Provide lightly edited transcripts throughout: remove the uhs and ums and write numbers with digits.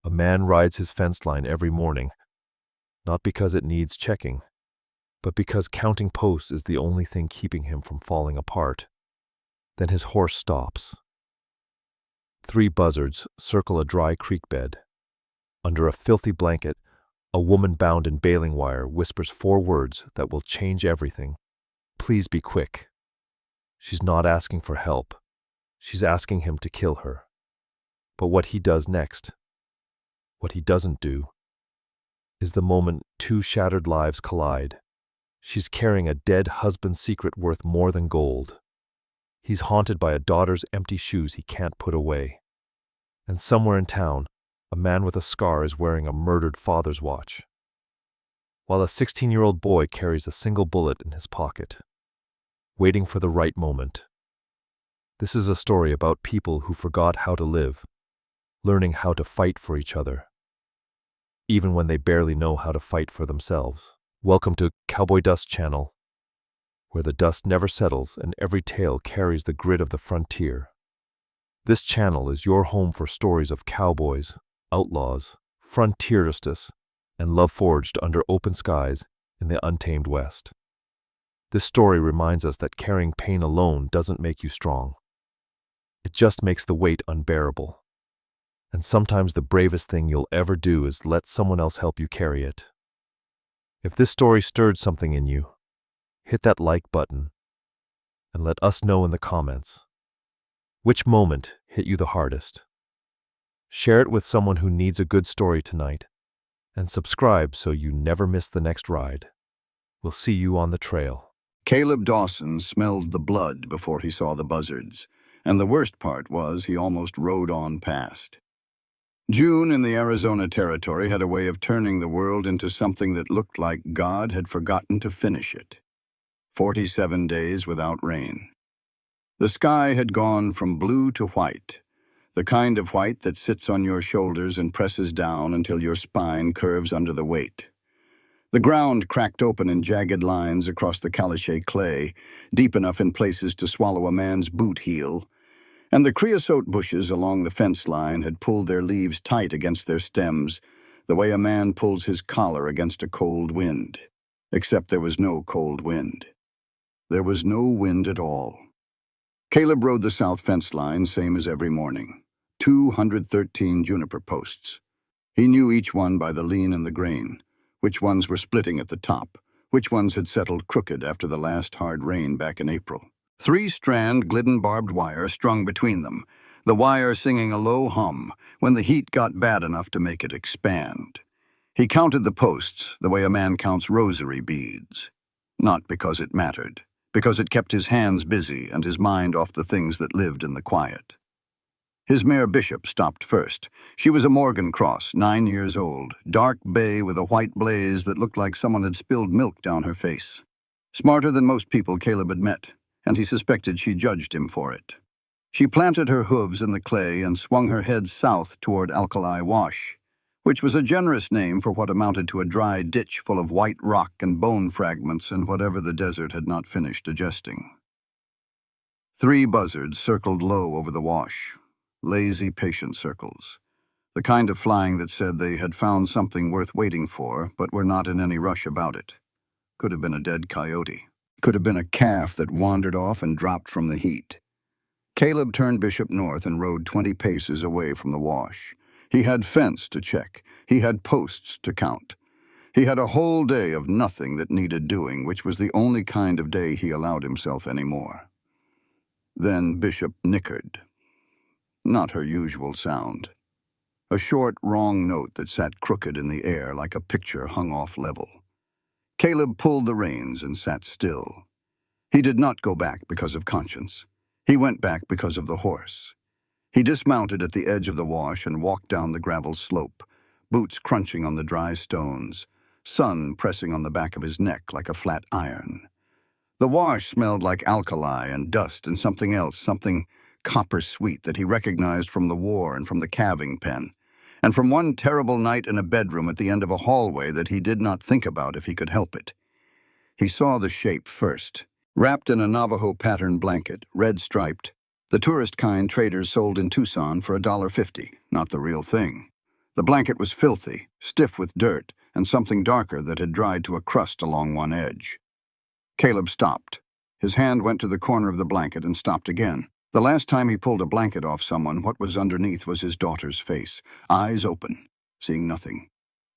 A man rides his fence line every morning, not because it needs checking, but because counting posts is the only thing keeping him from falling apart. Then his horse stops. 3 buzzards circle a dry creek bed. Under a filthy blanket, a woman bound in baling wire whispers 4 words that will change everything. Please be quick. She's not asking for help. She's asking him to kill her. But what he does next, what he doesn't do, is the moment 2 shattered lives collide. She's carrying a dead husband's secret worth more than gold. He's haunted by a daughter's empty shoes he can't put away. And somewhere in town, a man with a scar is wearing a murdered father's watch, while a 16-year-old boy carries a single bullet in his pocket, waiting for the right moment. This is a story about people who forgot how to live, learning how to fight for each other, even when they barely know how to fight for themselves. Welcome to Cowboy Dusk channel, where the dust never settles and every tale carries the grit of the frontier. This channel is your home for stories of cowboys, outlaws, frontierists, and love forged under open skies in the untamed West. This story reminds us that carrying pain alone doesn't make you strong. It just makes the weight unbearable. And sometimes the bravest thing you'll ever do is let someone else help you carry it. If this story stirred something in you, hit that like button and let us know in the comments. Which moment hit you the hardest? Share it with someone who needs a good story tonight, and subscribe so you never miss the next ride. We'll see you on the trail. Caleb Dawson smelled the blood before he saw the buzzards, and the worst part was he almost rode on past. June in the Arizona Territory had a way of turning the world into something that looked like God had forgotten to finish it. 47 days without rain. The sky had gone from blue to white, the kind of white that sits on your shoulders and presses down until your spine curves under the weight. The ground cracked open in jagged lines across the caliche clay, deep enough in places to swallow a man's boot heel, and the creosote bushes along the fence line had pulled their leaves tight against their stems, the way a man pulls his collar against a cold wind. Except there was no cold wind. There was no wind at all. Caleb rode the south fence line, same as every morning. 213 juniper posts. He knew each one by the lean and the grain, which ones were splitting at the top, which ones had settled crooked after the last hard rain back in April. 3-strand Glidden barbed wire strung between them, the wire singing a low hum when the heat got bad enough to make it expand. He counted the posts the way a man counts rosary beads. Not because it mattered, because it kept his hands busy and his mind off the things that lived in the quiet. His mare Bishop stopped first. She was a Morgan Cross, 9 years old, dark bay with a white blaze that looked like someone had spilled milk down her face. Smarter than most people Caleb had met, and he suspected she judged him for it. She planted her hooves in the clay and swung her head south toward Alkali Wash, which was a generous name for what amounted to a dry ditch full of white rock and bone fragments and whatever the desert had not finished digesting. 3 buzzards circled low over the wash. Lazy, patient circles. The kind of flying that said they had found something worth waiting for, but were not in any rush about it. Could have been a dead coyote. Could have been a calf that wandered off and dropped from the heat. Caleb turned Bishop north and rode 20 paces away from the wash. He had fence to check. He had posts to count. He had a whole day of nothing that needed doing, which was the only kind of day he allowed himself anymore. Then Bishop nickered. Not her usual sound. A short, wrong note that sat crooked in the air like a picture hung off level. Caleb pulled the reins and sat still. He did not go back because of conscience. He went back because of the horse. He dismounted at the edge of the wash and walked down the gravel slope, boots crunching on the dry stones, sun pressing on the back of his neck like a flat iron. The wash smelled like alkali and dust and something else, something copper-sweet that he recognized from the war and from the calving pen, and from one terrible night in a bedroom at the end of a hallway that he did not think about if he could help it. He saw the shape first, wrapped in a Navajo pattern blanket, red-striped, the tourist kind traders sold in Tucson for $1.50, not the real thing. The blanket was filthy, stiff with dirt, and something darker that had dried to a crust along one edge. Caleb stopped. His hand went to the corner of the blanket and stopped again. The last time he pulled a blanket off someone, what was underneath was his daughter's face, eyes open, seeing nothing.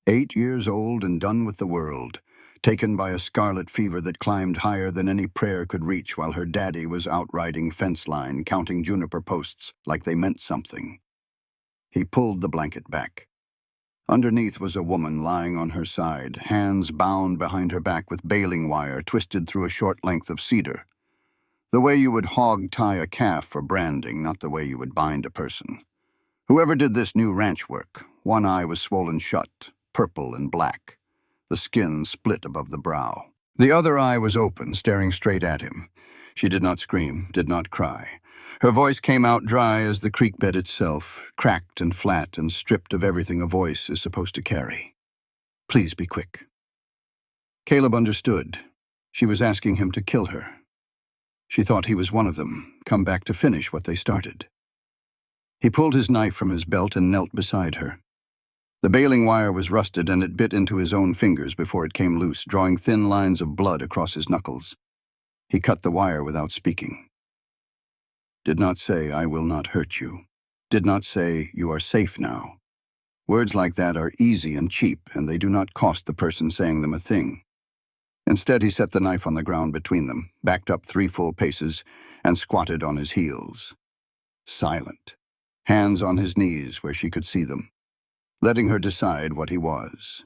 8 years old and done with the world, taken by a scarlet fever that climbed higher than any prayer could reach while her daddy was out riding fence line, counting juniper posts like they meant something. He pulled the blanket back. Underneath was a woman lying on her side, hands bound behind her back with baling wire twisted through a short length of cedar. The way you would hog-tie a calf for branding, not the way you would bind a person. Whoever did this knew ranch work. One eye was swollen shut, purple and black. The skin split above the brow. The other eye was open, staring straight at him. She did not scream, did not cry. Her voice came out dry as the creek bed itself, cracked and flat and stripped of everything a voice is supposed to carry. Please be quick. Caleb understood. She was asking him to kill her. She thought he was one of them, come back to finish what they started. He pulled his knife from his belt and knelt beside her. The baling wire was rusted and it bit into his own fingers before it came loose, drawing thin lines of blood across his knuckles. He cut the wire without speaking. Did not say, I will not hurt you. Did not say, you are safe now. Words like that are easy and cheap, and they do not cost the person saying them a thing. Instead, he set the knife on the ground between them, backed up 3 full paces, and squatted on his heels. Silent. Hands on his knees where she could see them, letting her decide what he was.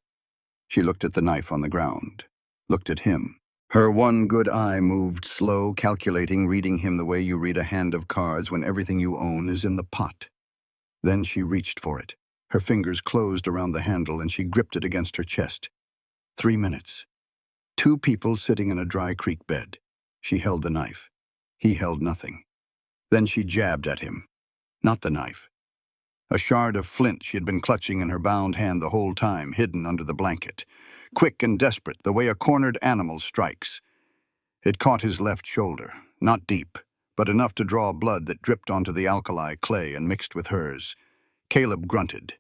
She looked at the knife on the ground, looked at him. Her one good eye moved slow, calculating, reading him the way you read a hand of cards when everything you own is in the pot. Then she reached for it. Her fingers closed around the handle and she gripped it against her chest. 3 minutes. 2 people sitting in a dry creek bed. She held the knife. He held nothing. Then she jabbed at him. Not the knife. A shard of flint she had been clutching in her bound hand the whole time, hidden under the blanket. Quick and desperate, the way a cornered animal strikes. It caught his left shoulder, not deep, but enough to draw blood that dripped onto the alkali clay and mixed with hers. Caleb grunted,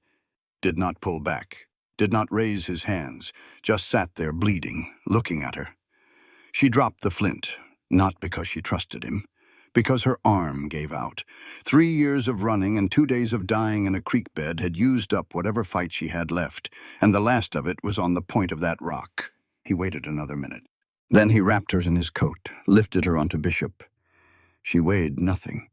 did not pull back, did not raise his hands, just sat there bleeding, looking at her. She dropped the flint, not because she trusted him, because her arm gave out. 3 years of running and 2 days of dying in a creek bed had used up whatever fight she had left, and the last of it was on the point of that rock. He waited another minute. Then he wrapped her in his coat, lifted her onto Bishop. She weighed nothing.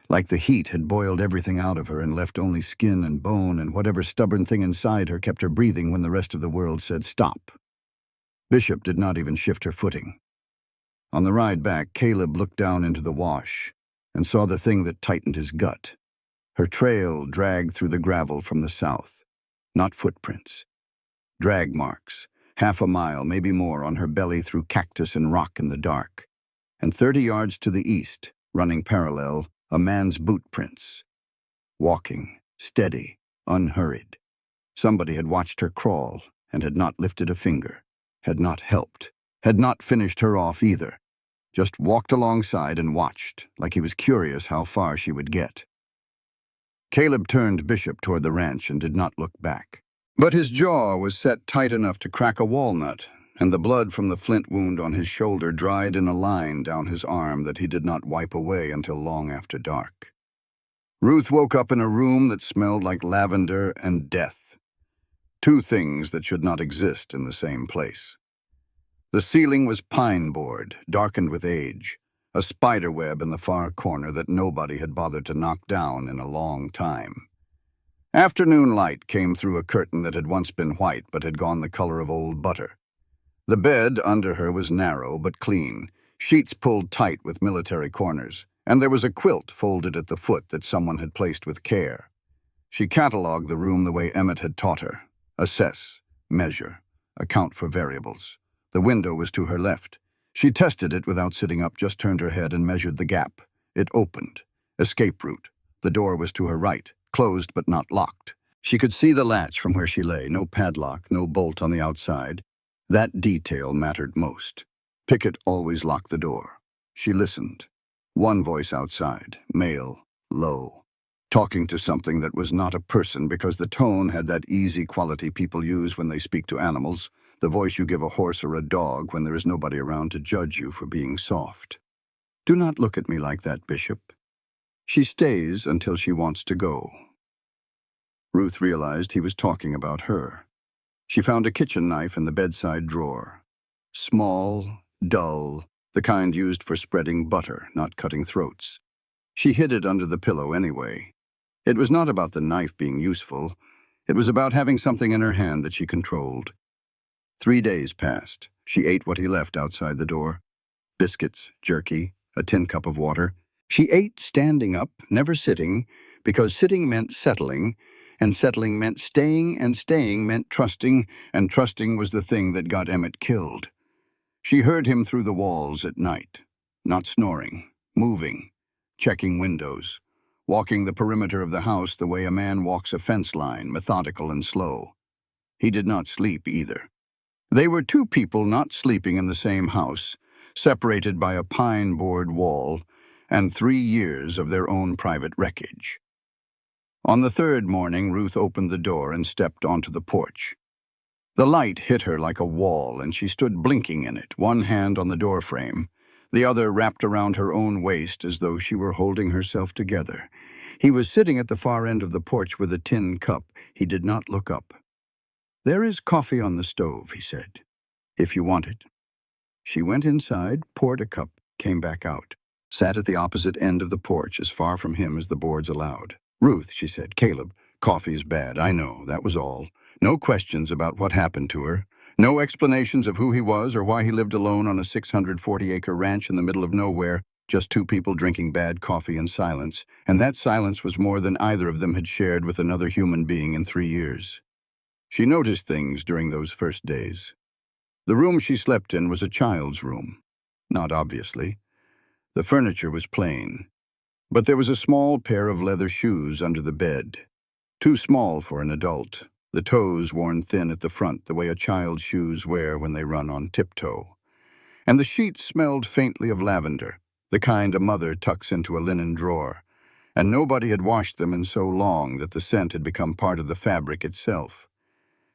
Like the heat had boiled everything out of her and left only skin and bone, and whatever stubborn thing inside her kept her breathing when the rest of the world said stop. Bishop did not even shift her footing. On the ride back, Caleb looked down into the wash and saw the thing that tightened his gut. Her trail dragged through the gravel from the south. Not footprints. Drag marks, 1/2 mile, maybe more, on her belly through cactus and rock in the dark. And 30 yards to the east, running parallel, a man's boot prints. Walking, steady, unhurried. Somebody had watched her crawl and had not lifted a finger, had not helped, had not finished her off either. Just walked alongside and watched, like he was curious how far she would get. Caleb turned Bishop toward the ranch and did not look back. But his jaw was set tight enough to crack a walnut, and the blood from the flint wound on his shoulder dried in a line down his arm that he did not wipe away until long after dark. Ruth woke up in a room that smelled like lavender and death. 2 things that should not exist in the same place. The ceiling was pine board, darkened with age, a spider web in the far corner that nobody had bothered to knock down in a long time. Afternoon light came through a curtain that had once been white but had gone the color of old butter. The bed under her was narrow but clean, sheets pulled tight with military corners, and there was a quilt folded at the foot that someone had placed with care. She catalogued the room the way Emmett had taught her. Assess, measure, account for variables. The window was to her left. She tested it without sitting up, just turned her head and measured the gap. It opened. Escape route. The door was to her right, closed but not locked. She could see the latch from where she lay, no padlock, no bolt on the outside. That detail mattered most. Pickett always locked the door. She listened. One voice outside, male, low. talking to something that was not a person because the tone had that easy quality people use when they speak to animals, the voice you give a horse or a dog when there is nobody around to judge you for being soft. Do not look at me like that, Bishop. She stays until she wants to go. Ruth realized he was talking about her. She found a kitchen knife in the bedside drawer. Small, dull, the kind used for spreading butter, not cutting throats. She hid it under the pillow anyway. It was not about the knife being useful. It was about having something in her hand that she controlled. 3 days passed. She ate what he left outside the door. Biscuits, jerky, a tin cup of water. She ate standing up, never sitting, because sitting meant settling, and settling meant staying, and staying meant trusting, and trusting was the thing that got Emmett killed. She heard him through the walls at night, not snoring, moving, checking windows, walking the perimeter of the house the way a man walks a fence line, methodical and slow. He did not sleep either. They were two people not sleeping in the same house, separated by a pine board wall, and 3 years of their own private wreckage. On the third morning, Ruth opened the door and stepped onto the porch. The light hit her like a wall, and she stood blinking in it, one hand on the doorframe, the other wrapped around her own waist as though she were holding herself together. He was sitting at the far end of the porch with a tin cup. He did not look up. "There is coffee on the stove," he said, "if you want it." She went inside, poured a cup, came back out, sat at the opposite end of the porch as far from him as the boards allowed. "Ruth," she said, "Caleb, coffee is bad, I know, that was all. No questions about what happened to her. No explanations of who he was or why he lived alone on a 640-acre ranch in the middle of nowhere, just two people drinking bad coffee in silence, and that silence was more than either of them had shared with another human being in 3 years. She noticed things during those first days. The room she slept in was a child's room. Not obviously. The furniture was plain. But there was a small pair of leather shoes under the bed. Too small for an adult, the toes worn thin at the front the way a child's shoes wear when they run on tiptoe. And the sheets smelled faintly of lavender, the kind a mother tucks into a linen drawer. And nobody had washed them in so long that the scent had become part of the fabric itself.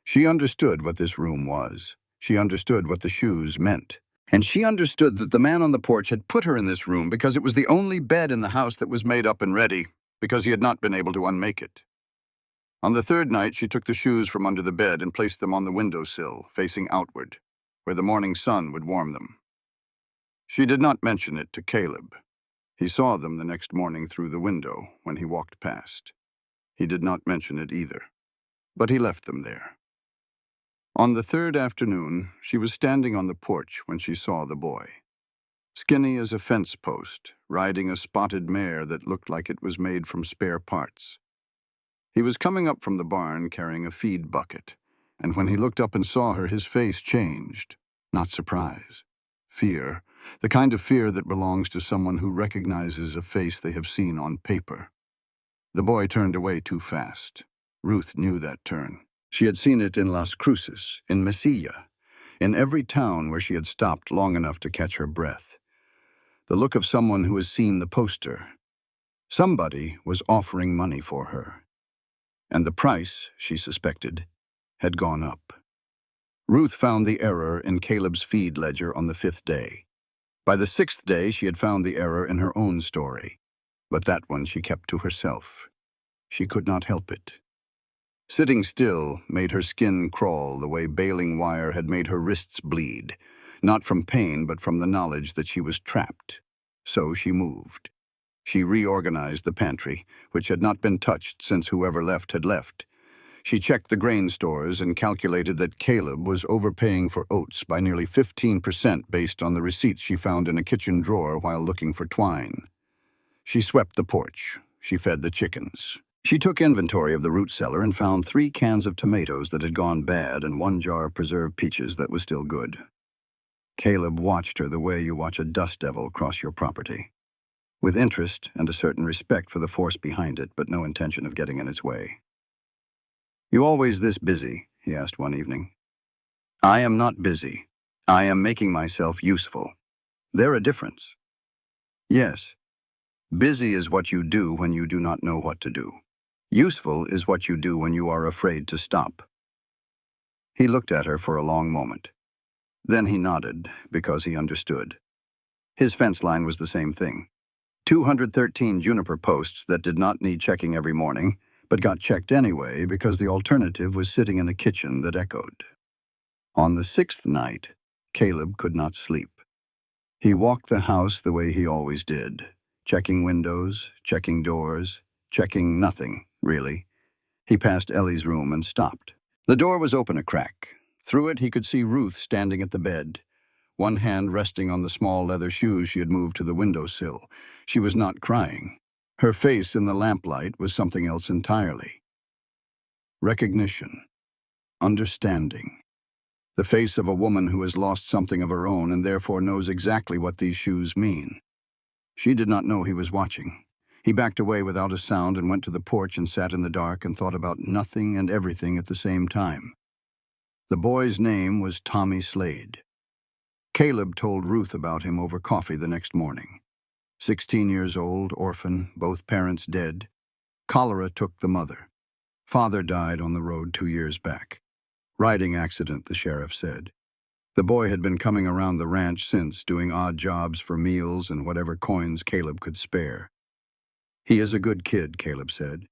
She understood what this room was. She understood what the shoes meant. And she understood that the man on the porch had put her in this room because it was the only bed in the house that was made up and ready, because he had not been able to unmake it. On the third night, she took the shoes from under the bed and placed them on the windowsill, facing outward, where the morning sun would warm them. She did not mention it to Caleb. He saw them the next morning through the window when he walked past. He did not mention it either, but he left them there. On the third afternoon, she was standing on the porch when she saw the boy. Skinny as a fence post, riding a spotted mare that looked like it was made from spare parts. He was coming up from the barn carrying a feed bucket, and when he looked up and saw her, his face changed. Not surprise. Fear, the kind of fear that belongs to someone who recognizes a face they have seen on paper. The boy turned away too fast. Ruth knew that turn. She had seen it in Las Cruces, in Mesilla, in every town where she had stopped long enough to catch her breath. The look of someone who has seen the poster. Somebody was offering money for her. And the price, she suspected, had gone up. Ruth found the error in Caleb's feed ledger on the 5th day. By the 6th day, she had found the error in her own story. But that one she kept to herself. She could not help it. Sitting still made her skin crawl the way baling wire had made her wrists bleed, not from pain but from the knowledge that she was trapped. So she moved. She reorganized the pantry, which had not been touched since whoever left had left. She checked the grain stores and calculated that Caleb was overpaying for oats by nearly 15% based on the receipts she found in a kitchen drawer while looking for twine. She swept the porch. She fed the chickens. She took inventory of the root cellar and found 3 cans of tomatoes that had gone bad and 1 jar of preserved peaches that was still good. Caleb watched her the way you watch a dust devil cross your property, with interest and a certain respect for the force behind it, but no intention of getting in its way. "You always this busy?" he asked one evening. "I am not busy. I am making myself useful. There a difference." "Yes. Busy is what you do when you do not know what to do. Useful is what you do when you are afraid to stop. He looked at her for a long moment. Then he nodded, because he understood. His fence line was the same thing. 213 juniper posts that did not need checking every morning, but got checked anyway because the alternative was sitting in a kitchen that echoed. On the 6th night, Caleb could not sleep. He walked the house the way he always did, checking windows, checking doors, checking nothing, really. He passed Ellie's room and stopped. The door was open a crack. Through it he could see Ruth standing at the bed, one hand resting on the small leather shoes she had moved to the windowsill. She was not crying. Her face in the lamplight was something else entirely. Recognition. Understanding. The face of a woman who has lost something of her own and therefore knows exactly what these shoes mean. She did not know he was watching. He backed away without a sound and went to the porch and sat in the dark and thought about nothing and everything at the same time. The boy's name was Tommy Slade. Caleb told Ruth about him over coffee the next morning. 16 years old, orphan, both parents dead. Cholera took the mother. Father died on the road 2 years back. Riding accident, the sheriff said. The boy had been coming around the ranch since, doing odd jobs for meals and whatever coins Caleb could spare. He is a good kid, Caleb said.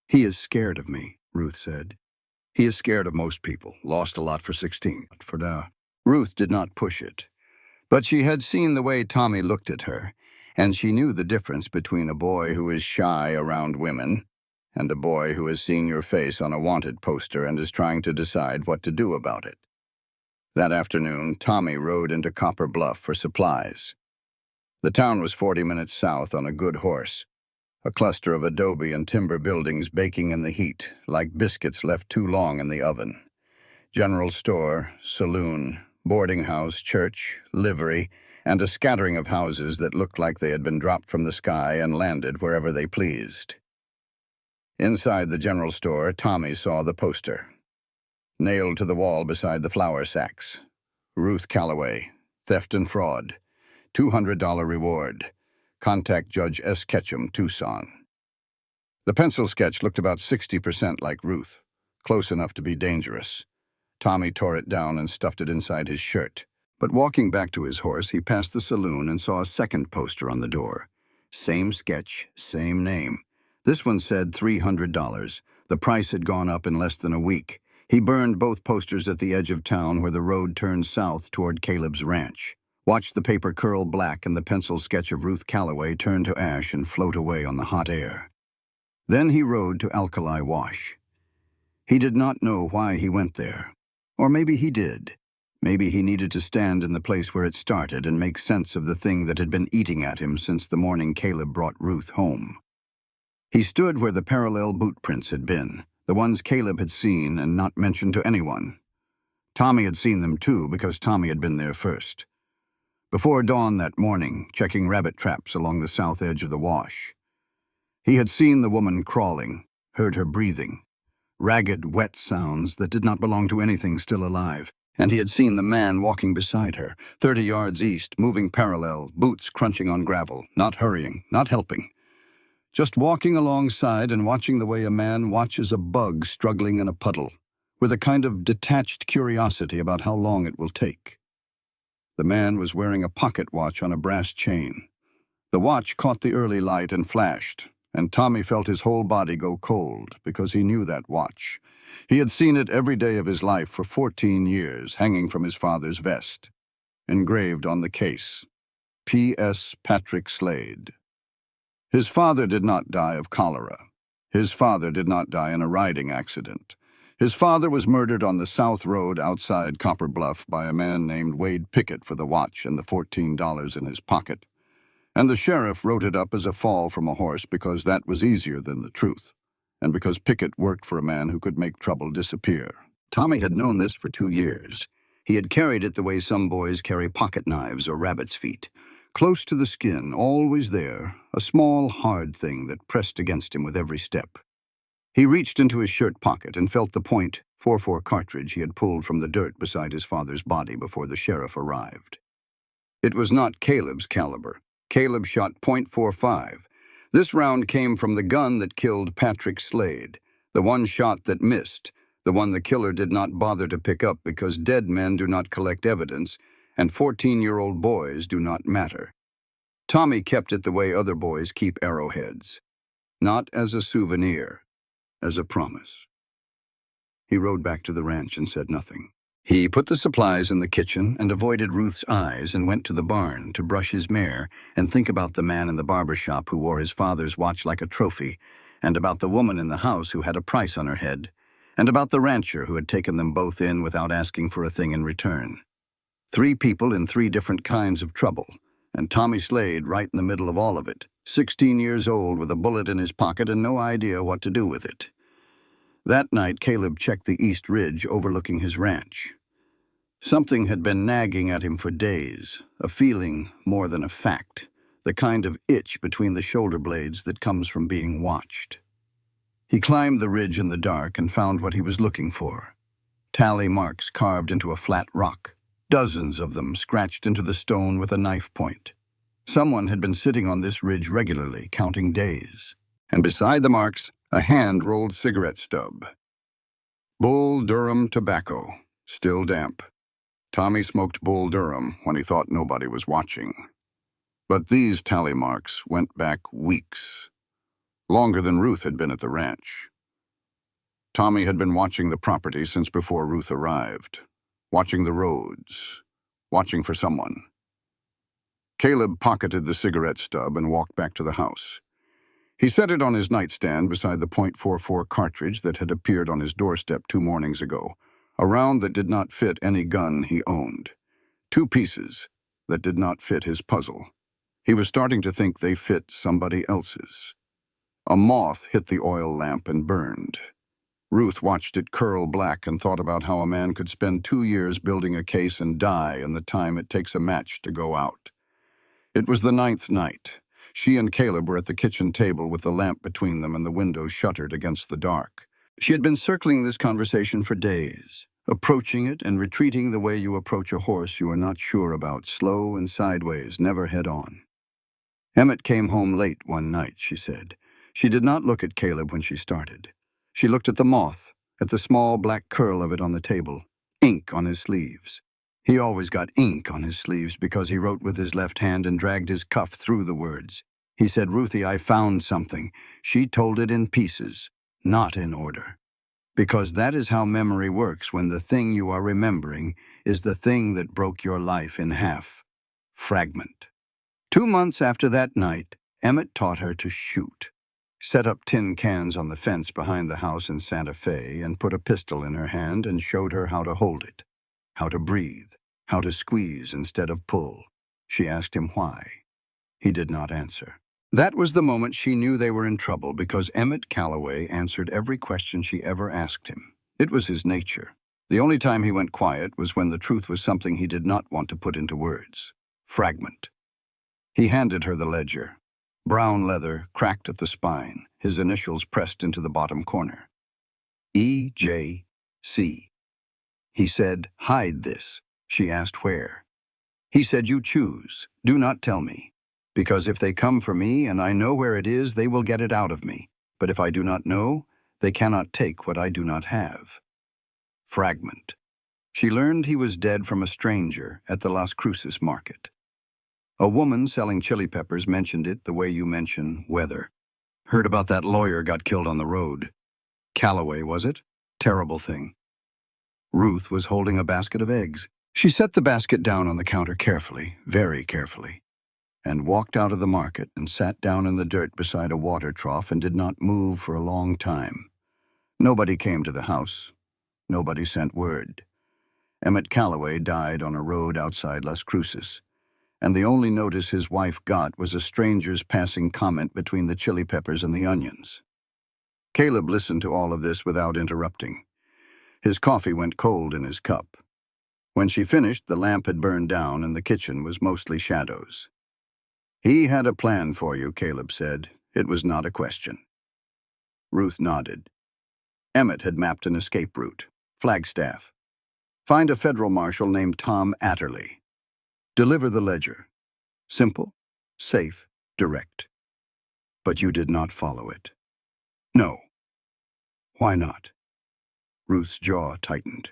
He is scared of me, Ruth said. He is scared of most people, lost a lot for 16. Ruth did not push it. But she had seen the way Tommy looked at her, and she knew the difference between a boy who is shy around women and a boy who has seen your face on a wanted poster and is trying to decide what to do about it. That afternoon, Tommy rode into Copper Bluff for supplies. The town was 40 minutes south on a good horse, a cluster of adobe and timber buildings baking in the heat, like biscuits left too long in the oven. General store, saloon, boarding house, church, livery, and a scattering of houses that looked like they had been dropped from the sky and landed wherever they pleased. Inside the general store, Tommy saw the poster, nailed to the wall beside the flour sacks. Ruth Calloway, theft and fraud, $200 reward. Contact Judge S. Ketchum, Tucson. The pencil sketch looked about 60% like Ruth, close enough to be dangerous. Tommy tore it down and stuffed it inside his shirt. But walking back to his horse, he passed the saloon and saw a second poster on the door. Same sketch, same name. This one said $300. The price had gone up in less than a week. He burned both posters at the edge of town where the road turned south toward Caleb's ranch. Watched the paper curl black and the pencil sketch of Ruth Calloway turn to ash and float away on the hot air. Then he rode to Alkali Wash. He did not know why he went there. Or maybe he did. Maybe he needed to stand in the place where it started and make sense of the thing that had been eating at him since the morning Caleb brought Ruth home. He stood where the parallel boot prints had been, the ones Caleb had seen and not mentioned to anyone. Tommy had seen them too, because Tommy had been there first. Before dawn that morning, checking rabbit traps along the south edge of the wash. He had seen the woman crawling, heard her breathing, ragged, wet sounds that did not belong to anything still alive. And he had seen the man walking beside her, 30 yards east, moving parallel, boots crunching on gravel, not hurrying, not helping. Just walking alongside and watching the way a man watches a bug struggling in a puddle, with a kind of detached curiosity about how long it will take. The man was wearing a pocket watch on a brass chain. The watch caught the early light and flashed, and Tommy felt his whole body go cold because he knew that watch. He had seen it every day of his life for 14 years, hanging from his father's vest. Engraved on the case, P.S. Patrick Slade. His father did not die of cholera. His father did not die in a riding accident. His father was murdered on the South Road outside Copper Bluff by a man named Wade Pickett for the watch and the $14 in his pocket. And the sheriff wrote it up as a fall from a horse because that was easier than the truth, and because Pickett worked for a man who could make trouble disappear. Tommy had known this for 2 years. He had carried it the way some boys carry pocket knives or rabbit's feet. Close to the skin, always there, a small, hard thing that pressed against him with every step. He reached into his shirt pocket and felt the .44 cartridge he had pulled from the dirt beside his father's body before the sheriff arrived. It was not Caleb's caliber. Caleb shot .45. This round came from the gun that killed Patrick Slade, the one shot that missed, the one the killer did not bother to pick up because dead men do not collect evidence and 14-year-old boys do not matter. Tommy kept it the way other boys keep arrowheads, not as a souvenir, as a promise. He rode back to the ranch and said nothing. He put the supplies in the kitchen and avoided Ruth's eyes and went to the barn to brush his mare and think about the man in the barber shop who wore his father's watch like a trophy, and about the woman in the house who had a price on her head, and about the rancher who had taken them both in without asking for a thing in return. 3 people in 3 different kinds of trouble, and Tommy Slade right in the middle of all of it, 16 years old with a bullet in his pocket and no idea what to do with it. That night, Caleb checked the East Ridge overlooking his ranch. Something had been nagging at him for days, a feeling more than a fact, the kind of itch between the shoulder blades that comes from being watched. He climbed the ridge in the dark and found what he was looking for. Tally marks carved into a flat rock, dozens of them scratched into the stone with a knife point. Someone had been sitting on this ridge regularly, counting days. And beside the marks, a hand-rolled cigarette stub. Bull Durham tobacco, still damp. Tommy smoked Bull Durham when he thought nobody was watching. But these tally marks went back weeks, longer than Ruth had been at the ranch. Tommy had been watching the property since before Ruth arrived, watching the roads, watching for someone. Caleb pocketed the cigarette stub and walked back to the house. He set it on his nightstand beside the .44 cartridge that had appeared on his doorstep 2 mornings ago, a round that did not fit any gun he owned. 2 pieces that did not fit his puzzle. He was starting to think they fit somebody else's. A moth hit the oil lamp and burned. Ruth watched it curl black and thought about how a man could spend 2 years building a case and die in the time it takes a match to go out. It was the 9th night. She and Caleb were at the kitchen table with the lamp between them and the window shuttered against the dark. She had been circling this conversation for days, approaching it and retreating the way you approach a horse you are not sure about, slow and sideways, never head on. Emmett came home late one night, she said. She did not look at Caleb when she started. She looked at the moth, at the small black curl of it on the table, ink on his sleeves. He always got ink on his sleeves because he wrote with his left hand and dragged his cuff through the words. He said, "Ruthie, I found something." She told it in pieces, not in order. Because that is how memory works when the thing you are remembering is the thing that broke your life in half. Fragment. 2 months after that night, Emmett taught her to shoot. Set up tin cans on the fence behind the house in Santa Fe and put a pistol in her hand and showed her how to hold it, how to breathe, how to squeeze instead of pull. She asked him why. He did not answer. That was the moment she knew they were in trouble because Emmett Calloway answered every question she ever asked him. It was his nature. The only time he went quiet was when the truth was something he did not want to put into words. Fragment. He handed her the ledger. Brown leather, cracked at the spine, his initials pressed into the bottom corner. E.J.C. He said, "Hide this." She asked where. He said, "You choose. Do not tell me. Because if they come for me and I know where it is, they will get it out of me. But if I do not know, they cannot take what I do not have." Fragment. She learned he was dead from a stranger at the Las Cruces market. A woman selling chili peppers mentioned it the way you mention weather. Heard about that lawyer got killed on the road. Calloway, was it? Terrible thing. Ruth was holding a basket of eggs. She set the basket down on the counter carefully, very carefully, and walked out of the market and sat down in the dirt beside a water trough and did not move for a long time. Nobody came to the house. Nobody sent word. Emmett Calloway died on a road outside Las Cruces, and the only notice his wife got was a stranger's passing comment between the chili peppers and the onions. Caleb listened to all of this without interrupting. His coffee went cold in his cup. When she finished, the lamp had burned down and the kitchen was mostly shadows. "He had a plan for you," Caleb said. "It was not a question." Ruth nodded. Emmett had mapped an escape route. Flagstaff. Find a federal marshal named Tom Atterley. Deliver the ledger. Simple? Safe, direct. But you did not follow it. No. Why not? Ruth's jaw tightened.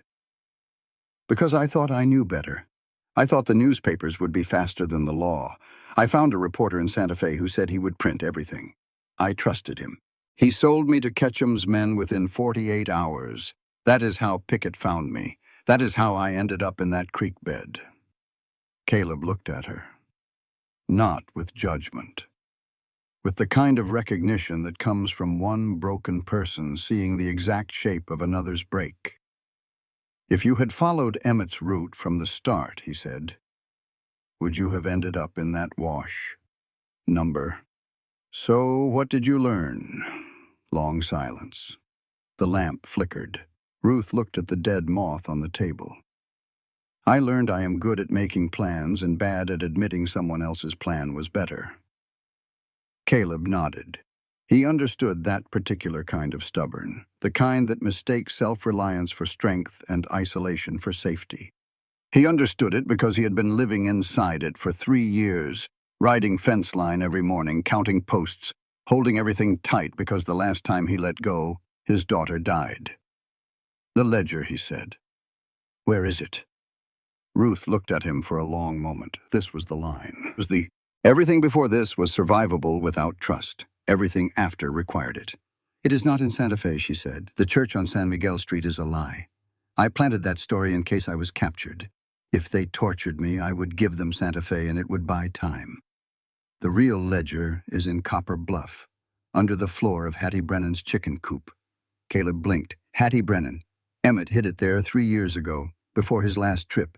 Because I thought I knew better. I thought the newspapers would be faster than the law. I found a reporter in Santa Fe who said he would print everything. I trusted him. He sold me to Ketchum's men within 48 hours. That is how Pickett found me. That is how I ended up in that creek bed. Caleb looked at her. Not with judgment. With the kind of recognition that comes from one broken person seeing the exact shape of another's break. If you had followed Emmett's route from the start, he said, would you have ended up in that wash? Number. So what did you learn? Long silence. The lamp flickered. Ruth looked at the dead moth on the table. I learned I am good at making plans and bad at admitting someone else's plan was better. Caleb nodded. He understood that particular kind of stubborn, the kind that mistakes self-reliance for strength and isolation for safety. He understood it because he had been living inside it for 3 years, riding fence line every morning, counting posts, holding everything tight because the last time he let go, his daughter died. The ledger, he said. Where is it? Ruth looked at him for a long moment. This was the line. Everything before this was survivable without trust. Everything after required it. It is not in Santa Fe, she said. The church on San Miguel Street is a lie. I planted that story in case I was captured. If they tortured me, I would give them Santa Fe and it would buy time. The real ledger is in Copper Bluff, under the floor of Hattie Brennan's chicken coop. Caleb blinked. Hattie Brennan. Emmett hid it there 3 years ago, before his last trip.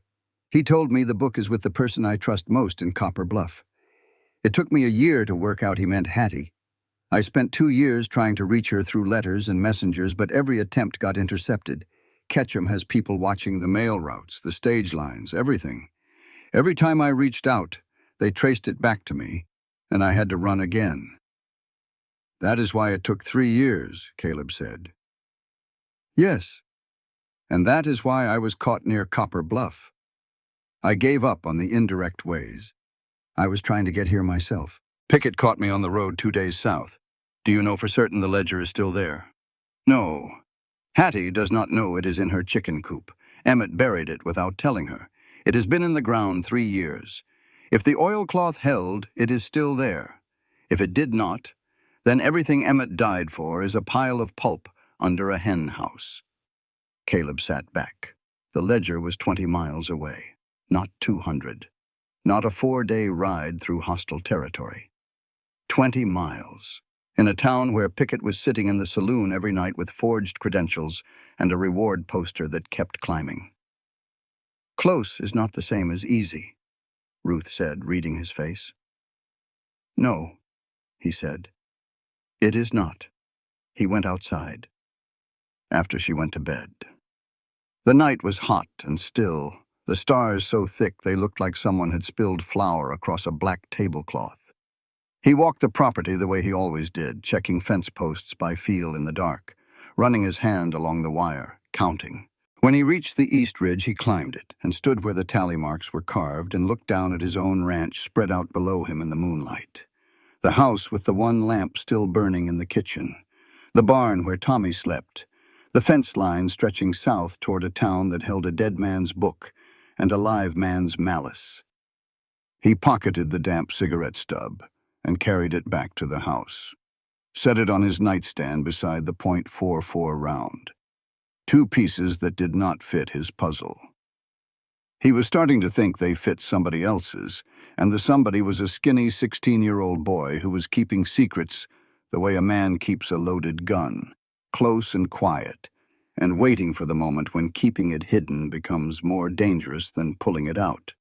He told me the book is with the person I trust most in Copper Bluff. It took me a year to work out he meant Hattie. I spent 2 years trying to reach her through letters and messengers, but every attempt got intercepted. Ketchum has people watching the mail routes, the stage lines, everything. Every time I reached out, they traced it back to me, and I had to run again. That is why it took 3 years, Caleb said. Yes, and that is why I was caught near Copper Bluff. I gave up on the indirect ways. I was trying to get here myself. Pickett caught me on the road 2 days south. Do you know for certain the ledger is still there? No. Hattie does not know it is in her chicken coop. Emmett buried it without telling her. It has been in the ground 3 years. If the oilcloth held, it is still there. If it did not, then everything Emmett died for is a pile of pulp under a hen house. Caleb sat back. The ledger was 20 miles away, not 200. Not a 4-day ride through hostile territory. 20 miles. In a town where Pickett was sitting in the saloon every night with forged credentials and a reward poster that kept climbing. Close is not the same as easy, Ruth said, reading his face. No, he said. It is not. He went outside. After she went to bed. The night was hot and still, the stars so thick they looked like someone had spilled flour across a black tablecloth. He walked the property the way he always did, checking fence posts by feel in the dark, running his hand along the wire, counting. When he reached the east ridge, he climbed it and stood where the tally marks were carved and looked down at his own ranch spread out below him in the moonlight. The house with the one lamp still burning in the kitchen. The barn where Tommy slept. The fence line stretching south toward a town that held a dead man's book and a live man's malice. He pocketed the damp cigarette stub and carried it back to the house. Set it on his nightstand beside the .44 round. 2 pieces that did not fit his puzzle. He was starting to think they fit somebody else's, and the somebody was a skinny 16-year-old boy who was keeping secrets the way a man keeps a loaded gun, close and quiet, and waiting for the moment when keeping it hidden becomes more dangerous than pulling it out.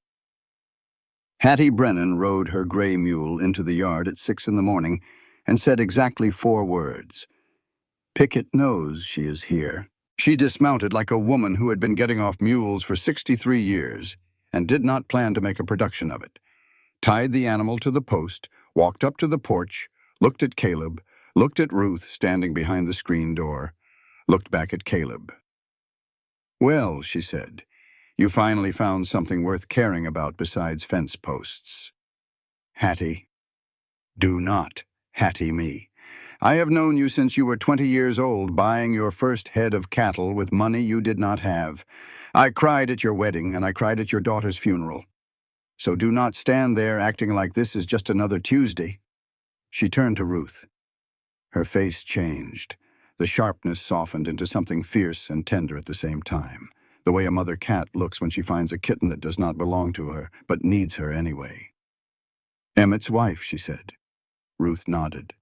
Hattie Brennan rode her gray mule into the yard at 6 in the morning and said exactly 4 words. Pickett knows she is here. She dismounted like a woman who had been getting off mules for 63 years and did not plan to make a production of it. Tied the animal to the post, walked up to the porch, looked at Caleb, looked at Ruth standing behind the screen door, looked back at Caleb. Well, she said, you finally found something worth caring about besides fence posts. Hattie, Do not Hattie me. I have known you since you were 20 years old, buying your first head of cattle with money you did not have. I cried at your wedding, and I cried at your daughter's funeral. So do not stand there acting like this is just another Tuesday." She turned to Ruth. Her face changed. The sharpness softened into something fierce and tender at the same time, the way a mother cat looks when she finds a kitten that does not belong to her, but needs her anyway. "Emmett's wife," she said. Ruth nodded.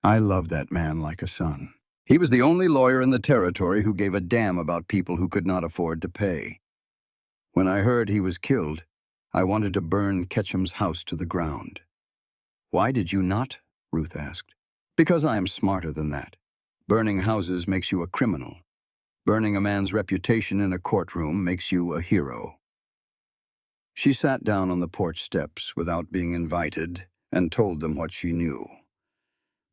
"I love that man like a son. He was the only lawyer in the territory who gave a damn about people who could not afford to pay. When I heard he was killed, I wanted to burn Ketchum's house to the ground." "Why did you not?" Ruth asked. "Because I am smarter than that. Burning houses makes you a criminal. Burning a man's reputation in a courtroom makes you a hero." She sat down on the porch steps without being invited and told them what she knew.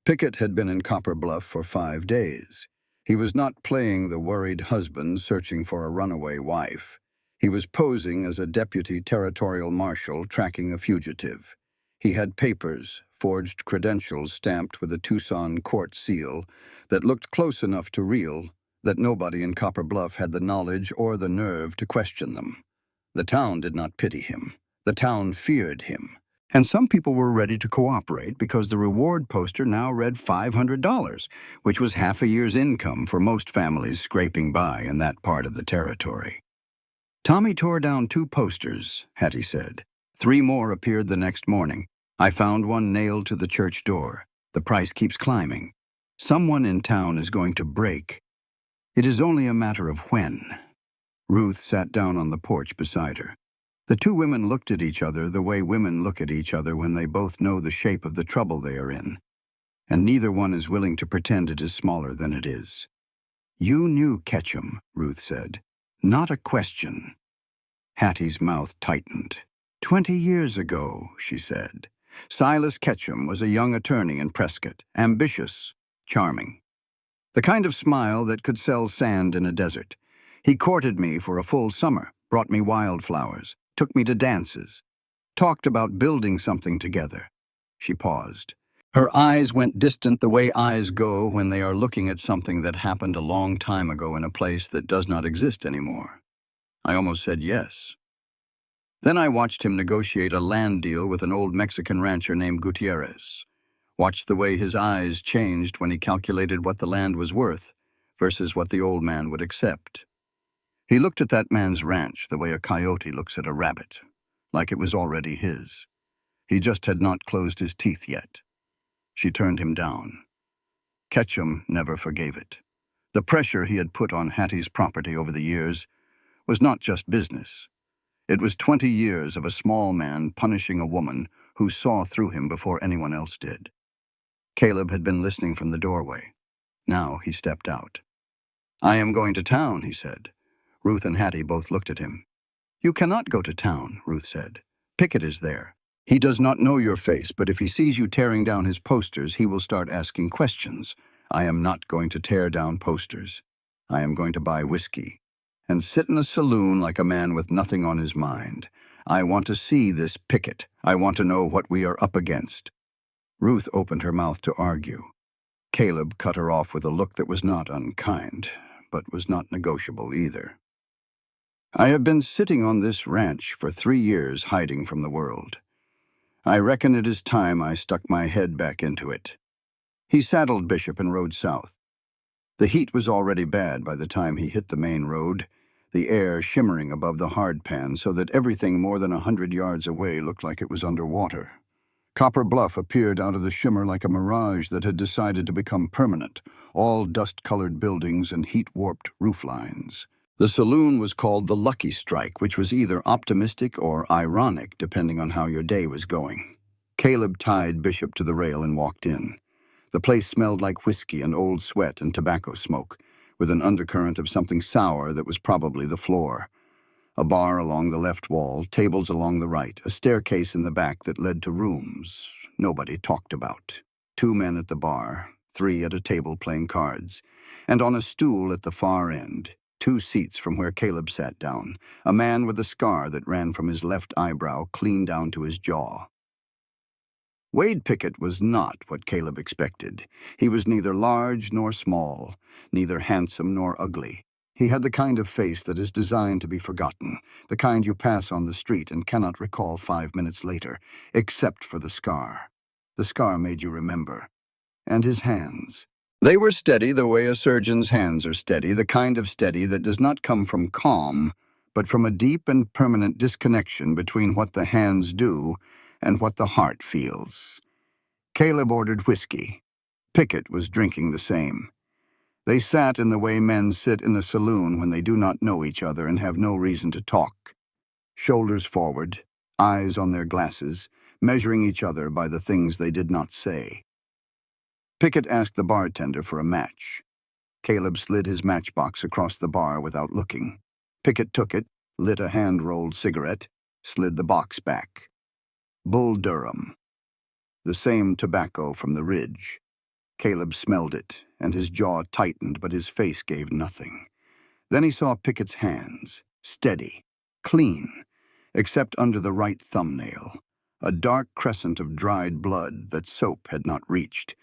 Pickett had been in Copper Bluff for 5 days. He was not playing the worried husband searching for a runaway wife. He was posing as a deputy territorial marshal tracking a fugitive. He had papers, forged credentials stamped with a Tucson court seal that looked close enough to real that nobody in Copper Bluff had the knowledge or the nerve to question them. The town did not pity him. The town feared him. And some people were ready to cooperate because the reward poster now read $500, which was half a year's income for most families scraping by in that part of the territory. "Tommy tore down 2 posters," Hattie said. 3 more appeared the next morning. "I found one nailed to the church door. The price keeps climbing. Someone in town is going to break. It is only a matter of when." Ruth sat down on the porch beside her. The 2 women looked at each other the way women look at each other when they both know the shape of the trouble they are in, and neither one is willing to pretend it is smaller than it is. "You knew Ketchum," Ruth said. "Not a question." Hattie's mouth tightened. 20 years ago," she said. "Silas Ketchum was a young attorney in Prescott, ambitious, charming. The kind of smile that could sell sand in a desert. He courted me for a full summer, brought me wildflowers, took me to dances, talked about building something together." She paused. Her eyes went distant the way eyes go when they are looking at something that happened a long time ago in a place that does not exist anymore. "I almost said yes. Then I watched him negotiate a land deal with an old Mexican rancher named Gutierrez. Watched the way his eyes changed when he calculated what the land was worth versus what the old man would accept. He looked at that man's ranch the way a coyote looks at a rabbit, like it was already his. He just had not closed his teeth yet." She turned him down. Ketchum never forgave it. The pressure he had put on Hattie's property over the years was not just business. It was 20 years of a small man punishing a woman who saw through him before anyone else did. Caleb had been listening from the doorway. Now he stepped out. "I am going to town," he said. Ruth and Hattie both looked at him. "You cannot go to town," Ruth said. "Pickett is there. He does not know your face, but if he sees you tearing down his posters, he will start asking questions. I am not going to tear down posters. I am going to buy whiskey and sit in a saloon like a man with nothing on his mind. I want to see this Pickett. I want to know what we are up against." Ruth opened her mouth to argue. Caleb cut her off with a look that was not unkind, but was not negotiable either. "I have been sitting on this ranch for 3 years hiding from the world. I reckon it is time I stuck my head back into it." He saddled Bishop and rode south. The heat was already bad by the time he hit the main road, the air shimmering above the hardpan so that everything more than 100 yards away looked like it was underwater. Copper Bluff appeared out of the shimmer like a mirage that had decided to become permanent, all dust-colored buildings and heat-warped roof lines. The saloon was called the Lucky Strike, which was either optimistic or ironic, depending on how your day was going. Caleb tied Bishop to the rail and walked in. The place smelled like whiskey and old sweat and tobacco smoke, with an undercurrent of something sour that was probably the floor. A bar along the left wall, tables along the right, a staircase in the back that led to rooms nobody talked about. 2 men at the bar, 3 at a table playing cards, and on a stool at the far end, 2 seats from where Caleb sat down, a man with a scar that ran from his left eyebrow clean down to his jaw. Wade Pickett was not what Caleb expected. He was neither large nor small, neither handsome nor ugly. He had the kind of face that is designed to be forgotten, the kind you pass on the street and cannot recall 5 minutes later, except for the scar. The scar made you remember. And his hands. They were steady the way a surgeon's hands are steady, the kind of steady that does not come from calm, but from a deep and permanent disconnection between what the hands do and what the heart feels. Caleb ordered whiskey. Pickett was drinking the same. They sat in the way men sit in a saloon when they do not know each other and have no reason to talk. Shoulders forward, eyes on their glasses, measuring each other by the things they did not say. Pickett asked the bartender for a match. Caleb slid his matchbox across the bar without looking. Pickett took it, lit a hand-rolled cigarette, slid the box back. Bull Durham. The same tobacco from the ridge. Caleb smelled it, and his jaw tightened, but his face gave nothing. Then he saw Pickett's hands, steady, clean, except under the right thumbnail, a dark crescent of dried blood that soap had not reached.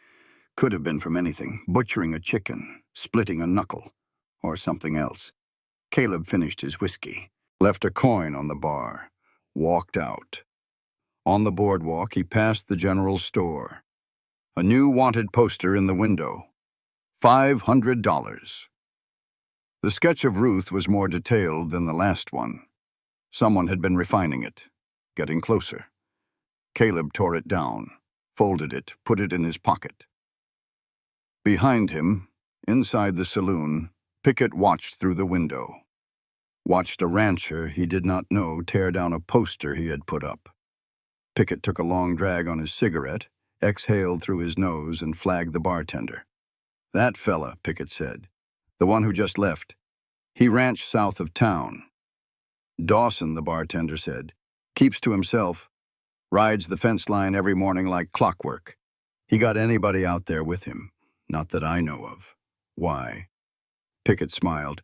Could have been from anything, butchering a chicken, splitting a knuckle, or something else. Caleb finished his whiskey, left a coin on the bar, walked out. On the boardwalk, he passed the general store. A new wanted poster in the window. $500. The sketch of Ruth was more detailed than the last one. Someone had been refining it, getting closer. Caleb tore it down, folded it, put it in his pocket. Behind him, inside the saloon, Pickett watched through the window. Watched a rancher he did not know tear down a poster he had put up. Pickett took a long drag on his cigarette, exhaled through his nose, and flagged the bartender. "That fella," Pickett said. "The one who just left. He ranched south of town." "Dawson," the bartender said. "Keeps to himself. Rides the fence line every morning like clockwork. He got anybody out there with him. Not that I know of." "Why?" Pickett smiled.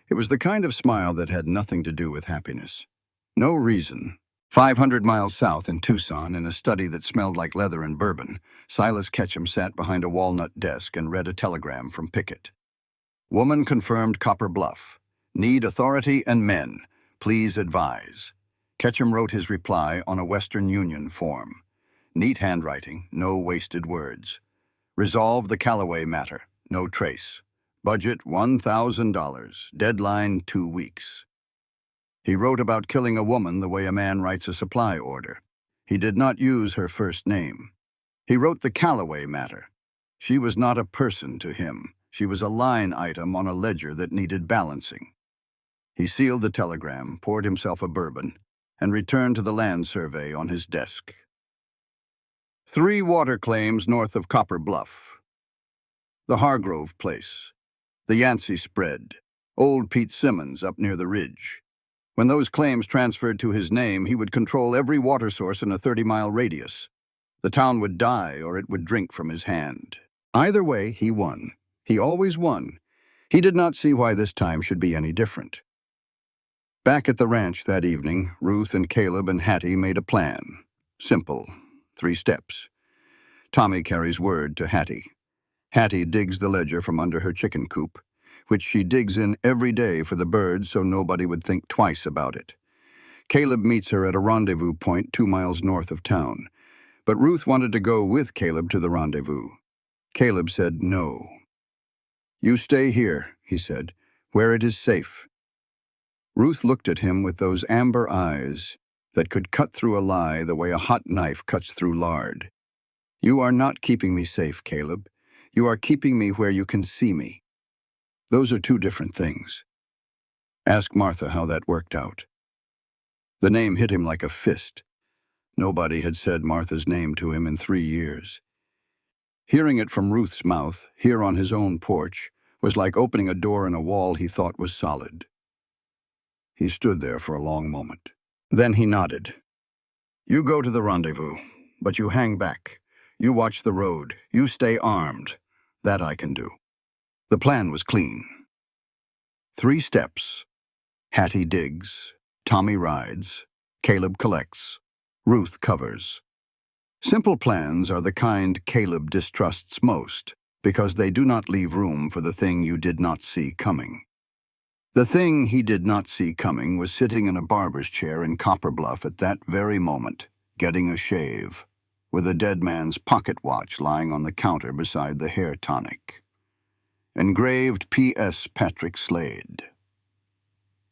It was the kind of smile that had nothing to do with happiness. "No reason." 500 miles south in Tucson, in a study that smelled like leather and bourbon, Silas Ketchum sat behind a walnut desk and read a telegram from Pickett. "Woman confirmed Copper Bluff. Need authority and men. Please advise." Ketchum wrote his reply on a Western Union form. Neat handwriting, no wasted words. "Resolve the Callaway matter. No trace. Budget $1,000. Deadline 2 weeks." He wrote about killing a woman the way a man writes a supply order. He did not use her first name. He wrote the Callaway matter. She was not a person to him. She was a line item on a ledger that needed balancing. He sealed the telegram, poured himself a bourbon, and returned to the land survey on his desk. 3 water claims north of Copper Bluff. The Hargrove place. The Yancey spread. Old Pete Simmons up near the ridge. When those claims transferred to his name, he would control every water source in a 30-mile radius. The town would die or it would drink from his hand. Either way, he won. He always won. He did not see why this time should be any different. Back at the ranch that evening, Ruth and Caleb and Hattie made a plan. Simple. 3 steps. Tommy carries word to Hattie. Hattie digs the ledger from under her chicken coop, which she digs in every day for the birds so nobody would think twice about it. Caleb meets her at a rendezvous point 2 miles north of town, but Ruth wanted to go with Caleb to the rendezvous. Caleb said no. "You stay here," he said, "where it is safe." Ruth looked at him with those amber eyes that could cut through a lie the way a hot knife cuts through lard. "You are not keeping me safe, Caleb. You are keeping me where you can see me. Those are 2 different things." Ask Martha how that worked out. The name hit him like a fist. Nobody had said Martha's name to him in 3 years. Hearing it from Ruth's mouth, here on his own porch, was like opening a door in a wall he thought was solid. He stood there for a long moment. Then he nodded. "You go to the rendezvous, but you hang back. You watch the road. You stay armed. That I can do." The plan was clean. 3 steps. Hattie digs. Tommy rides. Caleb collects. Ruth covers. Simple plans are the kind Caleb distrusts most because they do not leave room for the thing you did not see coming. The thing he did not see coming was sitting in a barber's chair in Copper Bluff at that very moment, getting a shave, with a dead man's pocket watch lying on the counter beside the hair tonic. Engraved P.S. Patrick Slade.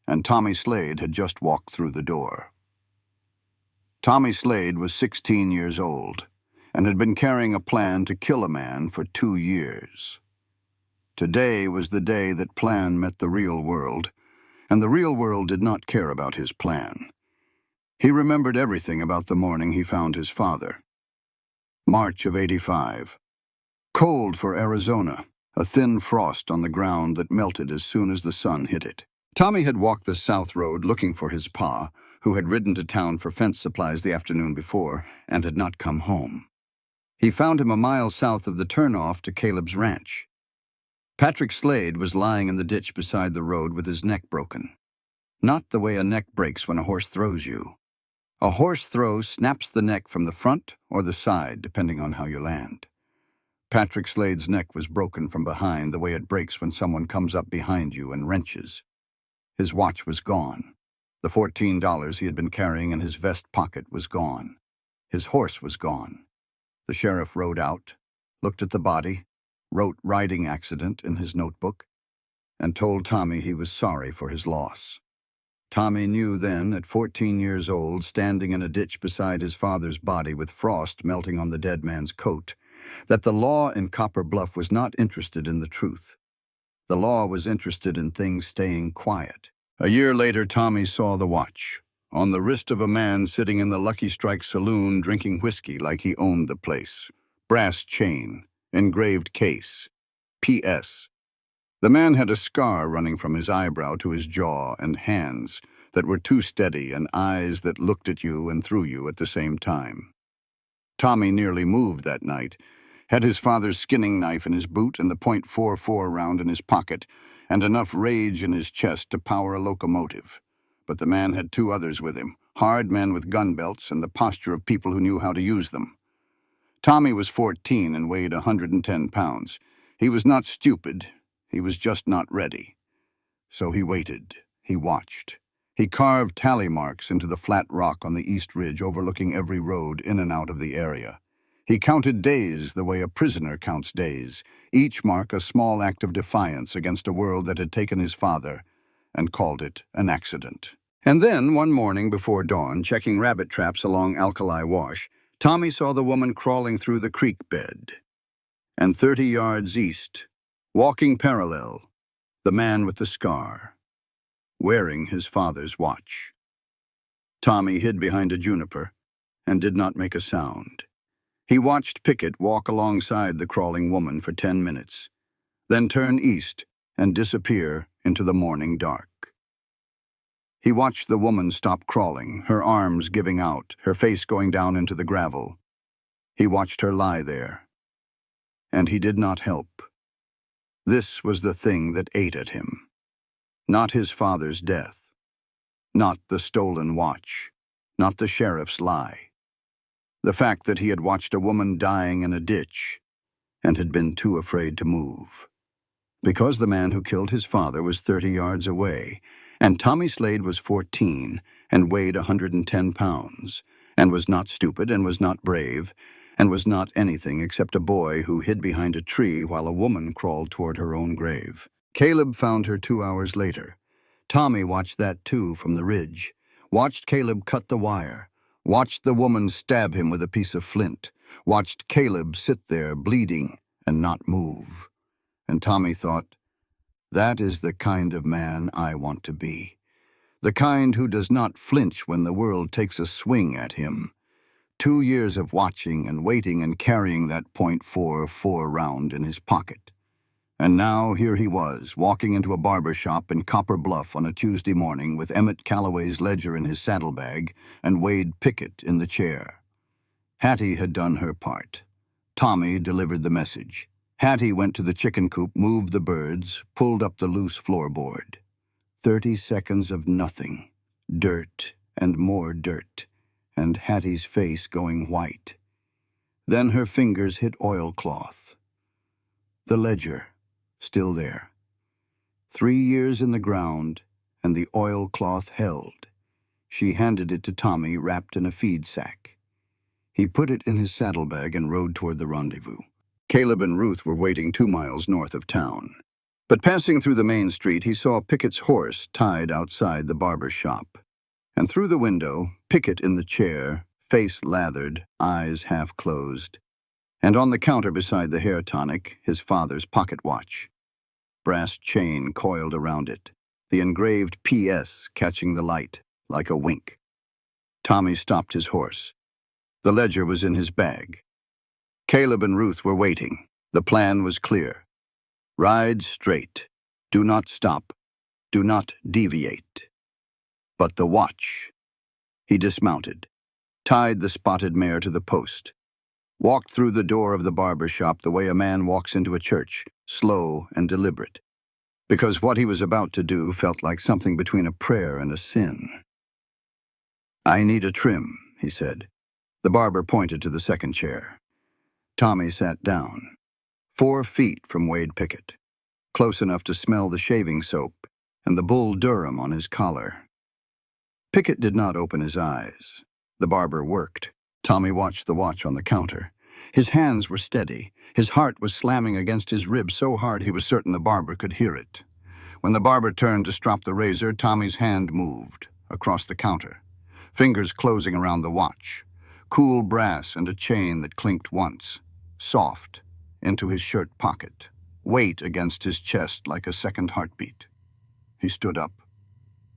And Tommy Slade had just walked through the door. Tommy Slade was 16 years old and had been carrying a plan to kill a man for 2 years. Today was the day that plan met the real world, and the real world did not care about his plan. He remembered everything about the morning he found his father. March of '85. Cold for Arizona, a thin frost on the ground that melted as soon as the sun hit it. Tommy had walked the South Road looking for his pa, who had ridden to town for fence supplies the afternoon before and had not come home. He found him a mile south of the turnoff to Caleb's ranch. Patrick Slade was lying in the ditch beside the road with his neck broken. Not the way a neck breaks when a horse throws you. A horse throw snaps the neck from the front or the side, depending on how you land. Patrick Slade's neck was broken from behind the way it breaks when someone comes up behind you and wrenches. His watch was gone. The $14 he had been carrying in his vest pocket was gone. His horse was gone. The sheriff rode out, looked at the body, wrote riding accident in his notebook, and told Tommy he was sorry for his loss. Tommy knew then, at 14 years old, standing in a ditch beside his father's body with frost melting on the dead man's coat, that the law in Copper Bluff was not interested in the truth. The law was interested in things staying quiet. A year later, Tommy saw the watch, on the wrist of a man sitting in the Lucky Strike saloon drinking whiskey like he owned the place. Brass chain, engraved case, P.S. The man had a scar running from his eyebrow to his jaw and hands that were too steady and eyes that looked at you and through you at the same time. Tommy nearly moved that night, had his father's skinning knife in his boot and the .44 round in his pocket, and enough rage in his chest to power a locomotive. But the man had 2 others with him, hard men with gun belts and the posture of people who knew how to use them. Tommy was 14 and weighed 110 pounds. He was not stupid. He was just not ready. So he waited. He watched. He carved tally marks into the flat rock on the east ridge overlooking every road in and out of the area. He counted days the way a prisoner counts days, each mark a small act of defiance against a world that had taken his father and called it an accident. And then, one morning before dawn, checking rabbit traps along Alkali Wash, Tommy saw the woman crawling through the creek bed. And 30 yards east, walking parallel, the man with the scar, wearing his father's watch. Tommy hid behind a juniper and did not make a sound. He watched Pickett walk alongside the crawling woman for 10 minutes, then turn east and disappear into the morning dark. He watched the woman stop crawling, her arms giving out, her face going down into the gravel. He watched her lie there, and he did not help. This was the thing that ate at him. Not his father's death, not the stolen watch, not the sheriff's lie. The fact that he had watched a woman dying in a ditch and had been too afraid to move. Because the man who killed his father was 30 yards away, and Tommy Slade was 14 and weighed 110 pounds, and was not stupid and was not brave, and was not anything except a boy who hid behind a tree while a woman crawled toward her own grave. Caleb found her 2 hours later. Tommy watched that too from the ridge, watched Caleb cut the wire, watched the woman stab him with a piece of flint, watched Caleb sit there bleeding and not move. And Tommy thought, that is the kind of man I want to be. The kind who does not flinch when the world takes a swing at him. 2 years of watching and waiting and carrying that .44 round in his pocket. And now here he was, walking into a barber shop in Copper Bluff on a Tuesday morning with Emmett Calloway's ledger in his saddlebag and Wade Pickett in the chair. Hattie had done her part. Tommy delivered the message. Hattie went to the chicken coop, moved the birds, pulled up the loose floorboard. 30 seconds of nothing. Dirt and more dirt. And Hattie's face going white. Then her fingers hit oilcloth. The ledger, still there. 3 years in the ground, and the oilcloth held. She handed it to Tommy, wrapped in a feed sack. He put it in his saddlebag and rode toward the rendezvous. Caleb and Ruth were waiting 2 miles north of town. But passing through the main street, he saw Pickett's horse tied outside the barber's shop. And through the window, Pickett in the chair, face lathered, eyes half closed. And on the counter beside the hair tonic, his father's pocket watch. Brass chain coiled around it, the engraved PS catching the light like a wink. Tommy stopped his horse. The ledger was in his bag. Caleb and Ruth were waiting. The plan was clear. Ride straight. Do not stop. Do not deviate. But the watch. He dismounted, tied the spotted mare to the post, walked through the door of the barber shop the way a man walks into a church, slow and deliberate, because what he was about to do felt like something between a prayer and a sin. "I need a trim," he said. The barber pointed to the second chair. Tommy sat down, 4 feet from Wade Pickett, close enough to smell the shaving soap and the Bull Durham on his collar. Pickett did not open his eyes. The barber worked. Tommy watched the watch on the counter. His hands were steady. His heart was slamming against his ribs so hard he was certain the barber could hear it. When the barber turned to strop the razor, Tommy's hand moved across the counter, fingers closing around the watch, cool brass and a chain that clinked once, soft, into his shirt pocket, weight against his chest like a second heartbeat. He stood up,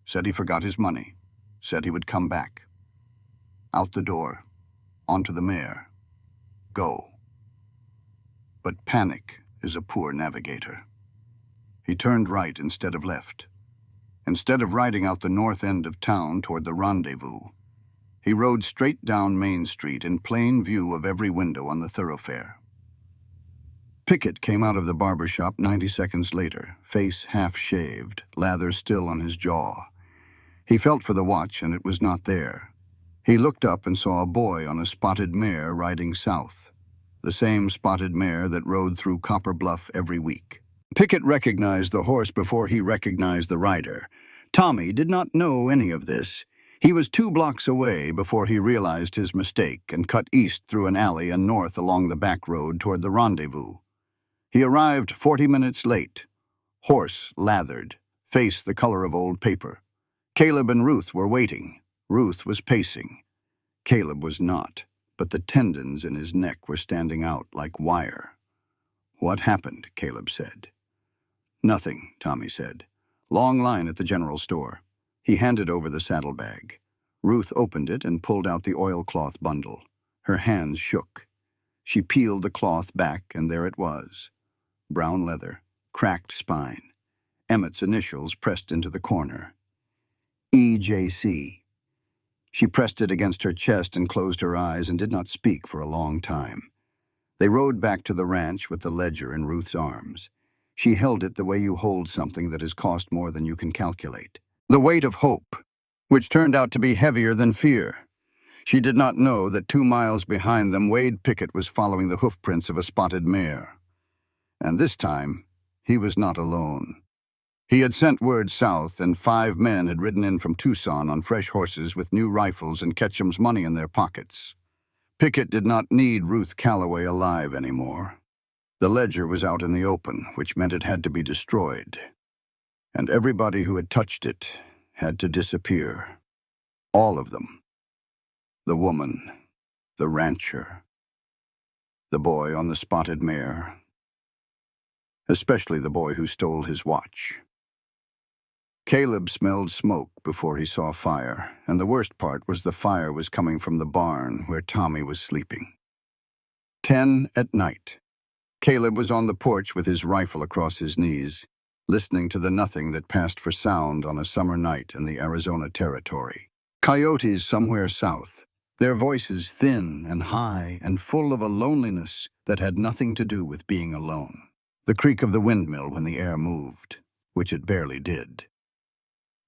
said he forgot his money, said he would come back. Out the door, onto the mare. Go. But panic is a poor navigator. He turned right instead of left. Instead of riding out the north end of town toward the rendezvous, he rode straight down Main Street in plain view of every window on the thoroughfare. Pickett came out of the barber shop 90 seconds later, face half-shaved, lather still on his jaw. He felt for the watch, and it was not there. He looked up and saw a boy on a spotted mare riding south, the same spotted mare that rode through Copper Bluff every week. Pickett recognized the horse before he recognized the rider. Tommy did not know any of this. He was 2 blocks away before he realized his mistake and cut east through an alley and north along the back road toward the rendezvous. He arrived 40 minutes late, horse lathered, face the color of old paper. Caleb and Ruth were waiting. Ruth was pacing. Caleb was not, but the tendons in his neck were standing out like wire. "What happened?" Caleb said. "Nothing," Tommy said. "Long line at the general store." He handed over the saddlebag. Ruth opened it and pulled out the oilcloth bundle. Her hands shook. She peeled the cloth back, and there it was. Brown leather, cracked spine, Emmett's initials pressed into the corner. EJC. She pressed it against her chest and closed her eyes and did not speak for a long time. They rode back to the ranch with the ledger in Ruth's arms. She held it the way you hold something that has cost more than you can calculate. The weight of hope, which turned out to be heavier than fear. She did not know that 2 miles behind them, Wade Pickett was following the hoofprints of a spotted mare. And this time, he was not alone. He had sent word south, and 5 men had ridden in from Tucson on fresh horses with new rifles and Ketchum's money in their pockets. Pickett did not need Ruth Calloway alive anymore. The ledger was out in the open, which meant it had to be destroyed. And everybody who had touched it had to disappear. All of them. The woman, the rancher, the boy on the spotted mare, especially the boy who stole his watch. Caleb smelled smoke before he saw fire, and the worst part was the fire was coming from the barn where Tommy was sleeping. 10 at night. Caleb was on the porch with his rifle across his knees, listening to the nothing that passed for sound on a summer night in the Arizona Territory. Coyotes somewhere south, their voices thin and high and full of a loneliness that had nothing to do with being alone. The creak of the windmill when the air moved, which it barely did.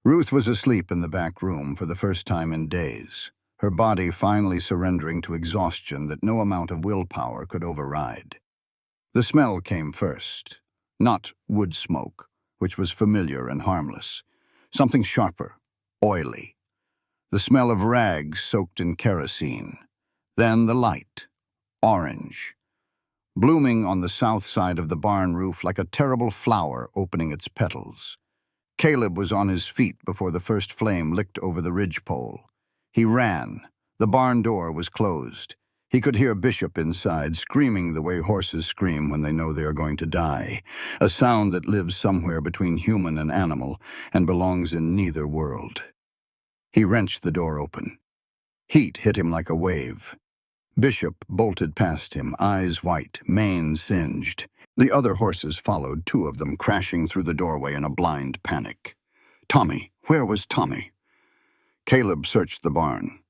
Ruth was asleep in the back room for the first time in days. her body finally surrendering to exhaustion that no amount of willpower could override. The smell came first, not wood smoke, which was familiar and harmless. Something sharper, oily. The smell of rags soaked in kerosene. Then the light, orange, blooming on the south side of the barn roof like a terrible flower opening its petals. Caleb was on his feet before the first flame licked over the ridgepole. He ran. The barn door was closed. He could hear Bishop inside, screaming the way horses scream when they know they are going to die, a sound that lives somewhere between human and animal and belongs in neither world. He wrenched the door open. Heat hit him like a wave. Bishop bolted past him, eyes white, mane singed. The other horses followed, two of them crashing through the doorway in a blind panic. Tommy, where was Tommy? Caleb searched the barn.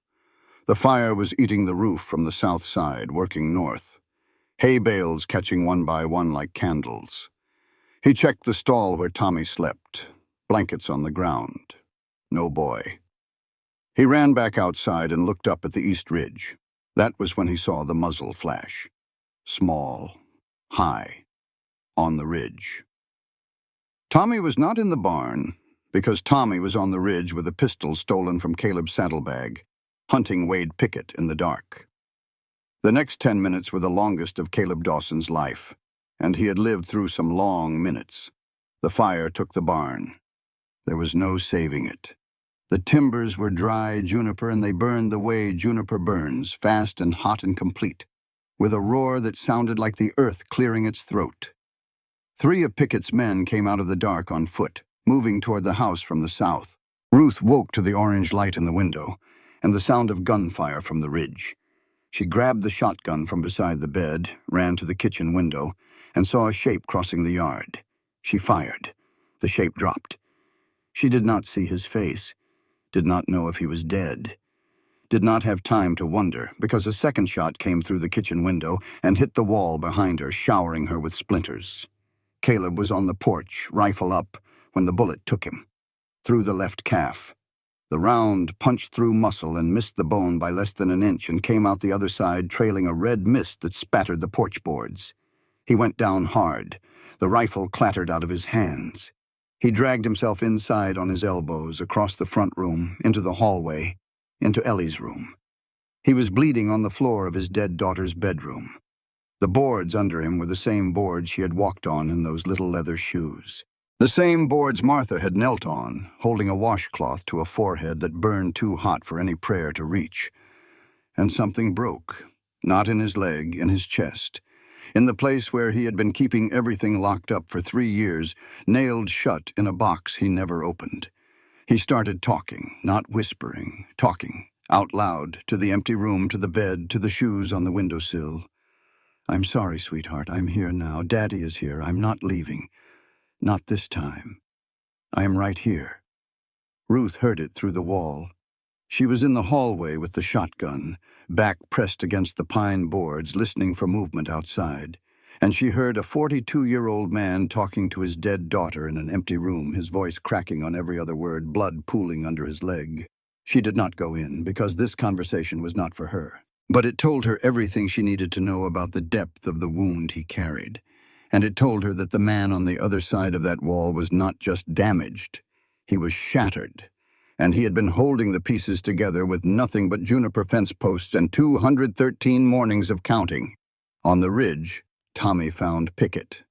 The fire was eating the roof from the south side, working north. Hay bales catching one by one like candles. He checked the stall where Tommy slept. Blankets on the ground. No boy. He ran back outside and looked up at the east ridge. That was when he saw the muzzle flash. Small, high, on the ridge. Tommy was not in the barn, because Tommy was on the ridge with a pistol stolen from Caleb's saddlebag, hunting Wade Pickett in the dark. The next 10 minutes were the longest of Caleb Dawson's life, and he had lived through some long minutes. The fire took the barn. There was no saving it. The timbers were dry juniper, and they burned the way juniper burns, fast and hot and complete, with a roar that sounded like the earth clearing its throat. 3 of Pickett's men came out of the dark on foot, moving toward the house from the south. Ruth woke to the orange light in the window and the sound of gunfire from the ridge. She grabbed the shotgun from beside the bed, ran to the kitchen window, and saw a shape crossing the yard. She fired. The shape dropped. She did not see his face, did not know if he was dead, did not have time to wonder, because a second shot came through the kitchen window and hit the wall behind her, showering her with splinters. Caleb was on the porch, rifle up, when the bullet took him, through the left calf. The round punched through muscle and missed the bone by less than an inch and came out the other side, trailing a red mist that spattered the porch boards. He went down hard. The rifle clattered out of his hands. He dragged himself inside on his elbows, across the front room, into the hallway, into Ellie's room. He was bleeding on the floor of his dead daughter's bedroom. The boards under him were the same boards she had walked on in those little leather shoes. The same boards Martha had knelt on, holding a washcloth to a forehead that burned too hot for any prayer to reach. And something broke, not in his leg, in his chest, in the place where he had been keeping everything locked up for 3 years, nailed shut in a box he never opened. He started talking, not whispering, talking, out loud, to the empty room, to the bed, to the shoes on the windowsill. "I'm sorry, sweetheart. I'm here now. Daddy is here. I'm not leaving. Not this time. I am right here." Ruth heard it through the wall. She was in the hallway with the shotgun, back pressed against the pine boards, listening for movement outside. And she heard a 42-year-old man talking to his dead daughter in an empty room, his voice cracking on every other word, blood pooling under his leg. She did not go in, because this conversation was not for her. But it told her everything she needed to know about the depth of the wound he carried. And it told her that the man on the other side of that wall was not just damaged. He was shattered. And he had been holding the pieces together with nothing but juniper fence posts and 213 mornings of counting. On the ridge, Tommy found Pickett.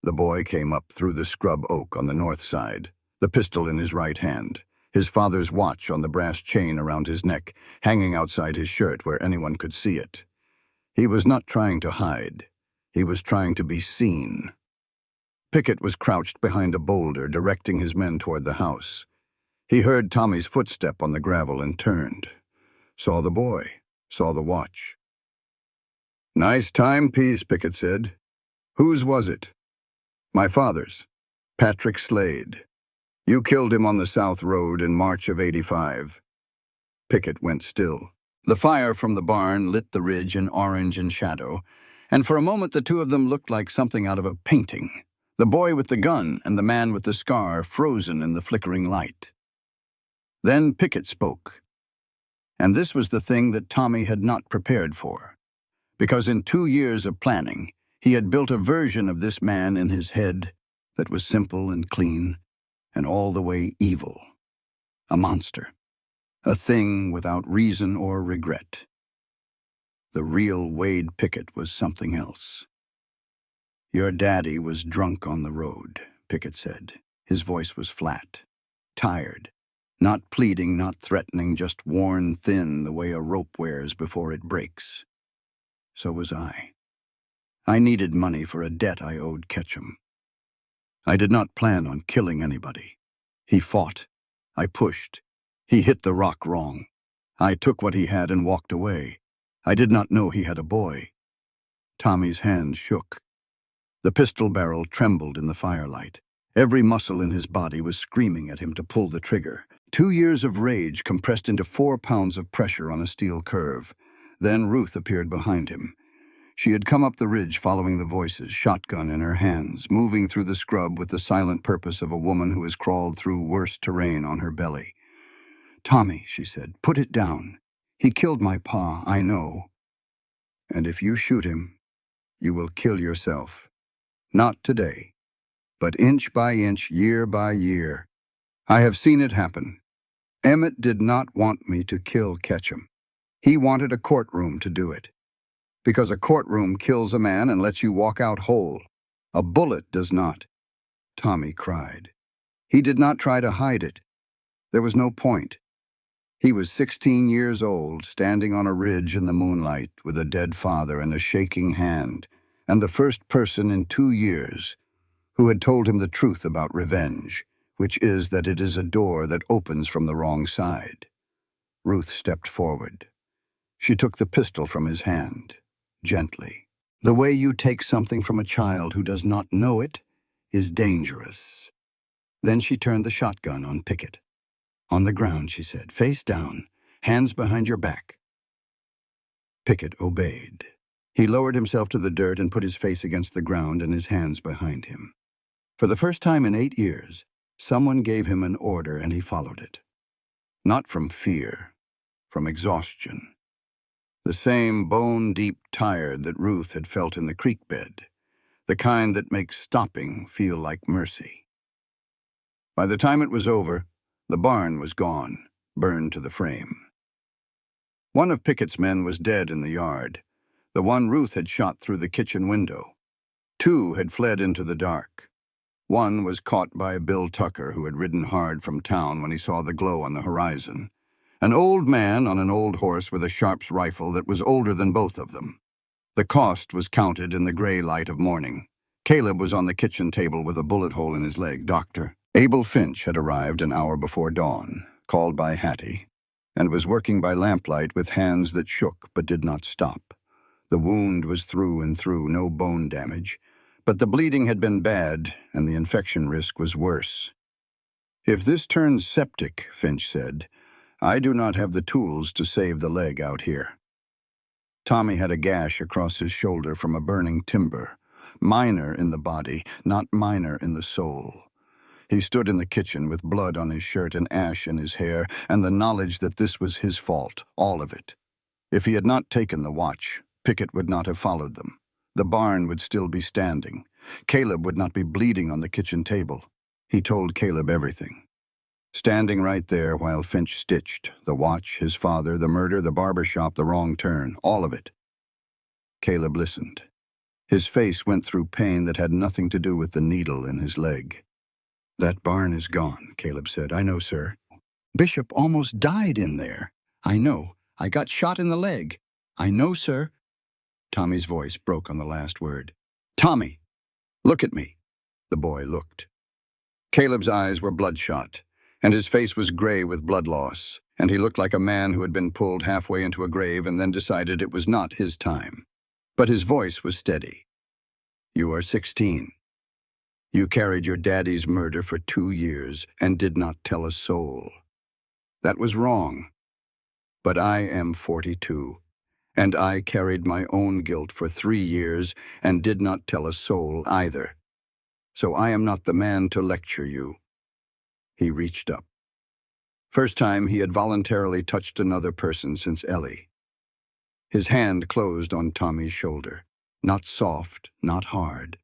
The boy came up through the scrub oak on the north side, the pistol in his right hand, his father's watch on the brass chain around his neck, hanging outside his shirt where anyone could see it. He was not trying to hide. He was trying to be seen. Pickett was crouched behind a boulder, directing his men toward the house. He heard Tommy's footstep on the gravel and turned. Saw the boy, saw the watch. "Nice timepiece," Pickett said. "Whose was it?" "My father's. Patrick Slade. You killed him on the South Road in March of '85. Pickett went still. The fire from the barn lit the ridge in orange and shadow, and for a moment the two of them looked like something out of a painting. The boy with the gun and the man with the scar frozen in the flickering light. Then Pickett spoke. And this was the thing that Tommy had not prepared for, because in 2 years of planning, he had built a version of this man in his head that was simple and clean and all the way evil. A monster. A thing without reason or regret. The real Wade Pickett was something else. "Your daddy was drunk on the road," Pickett said. His voice was flat, tired, not pleading, not threatening, just worn thin the way a rope wears before it breaks. So was I. I needed money for a debt I owed Ketchum. I did not plan on killing anybody. He fought. I pushed. He hit the rock wrong. I took what he had and walked away. I did not know he had a boy. Tommy's hand shook. The pistol barrel trembled in the firelight. Every muscle in his body was screaming at him to pull the trigger. 2 years of rage compressed into 4 pounds of pressure on a steel curve. Then Ruth appeared behind him. She had come up the ridge following the voices, shotgun in her hands, moving through the scrub with the silent purpose of a woman who has crawled through worse terrain on her belly. "Tommy," she said, "put it down. He killed my pa, I know. And if you shoot him, you will kill yourself. Not today, but inch by inch, year by year. I have seen it happen. Emmett did not want me to kill Ketchum. He wanted a courtroom to do it. Because a courtroom kills a man and lets you walk out whole. A bullet does not." Tommy cried. He did not try to hide it. There was no point. He was 16 years old, standing on a ridge in the moonlight with a dead father and a shaking hand, and the first person in 2 years who had told him the truth about revenge, which is that it is a door that opens from the wrong side. Ruth stepped forward. She took the pistol from his hand, gently. The way you take something from a child who does not know it is dangerous. Then she turned the shotgun on Pickett. "On the ground," she said, "face down, hands behind your back." Pickett obeyed. He lowered himself to the dirt and put his face against the ground and his hands behind him. For the first time in 8 years, someone gave him an order and he followed it. Not from fear, from exhaustion. The same bone-deep tired that Ruth had felt in the creek bed, the kind that makes stopping feel like mercy. By the time it was over, the barn was gone, burned to the frame. One of Pickett's men was dead in the yard, the one Ruth had shot through the kitchen window. 2 had fled into the dark. One was caught by Bill Tucker, who had ridden hard from town when he saw the glow on the horizon. An old man on an old horse with a Sharps rifle that was older than both of them. The cost was counted in the gray light of morning. Caleb was on the kitchen table with a bullet hole in his leg. Dr. Abel Finch had arrived an hour before dawn, called by Hattie, and was working by lamplight with hands that shook but did not stop. The wound was through and through, no bone damage, but the bleeding had been bad and the infection risk was worse. "If this turns septic," Finch said, "I do not have the tools to save the leg out here." Tommy had a gash across his shoulder from a burning timber, minor in the body, not minor in the soul. He stood in the kitchen with blood on his shirt and ash in his hair, and the knowledge that this was his fault, all of it. If he had not taken the watch, Pickett would not have followed them. The barn would still be standing. Caleb would not be bleeding on the kitchen table. He told Caleb everything. Standing right there while Finch stitched, the watch, his father, the murder, the barber shop, the wrong turn, all of it. Caleb listened. His face went through pain that had nothing to do with the needle in his leg. "That barn is gone," Caleb said. "I know, sir. Bishop almost died in there. I know. I got shot in the leg. I know, sir." Tommy's voice broke on the last word. "Tommy, look at me." The boy looked. Caleb's eyes were bloodshot, and his face was gray with blood loss, and he looked like a man who had been pulled halfway into a grave and then decided it was not his time. But his voice was steady. "You are 16. You carried your daddy's murder for 2 years and did not tell a soul. That was wrong. But I am 42, and I carried my own guilt for 3 years and did not tell a soul either. So I am not the man to lecture you." He reached up. First time he had voluntarily touched another person since Ellie. His hand closed on Tommy's shoulder. Not soft, not hard.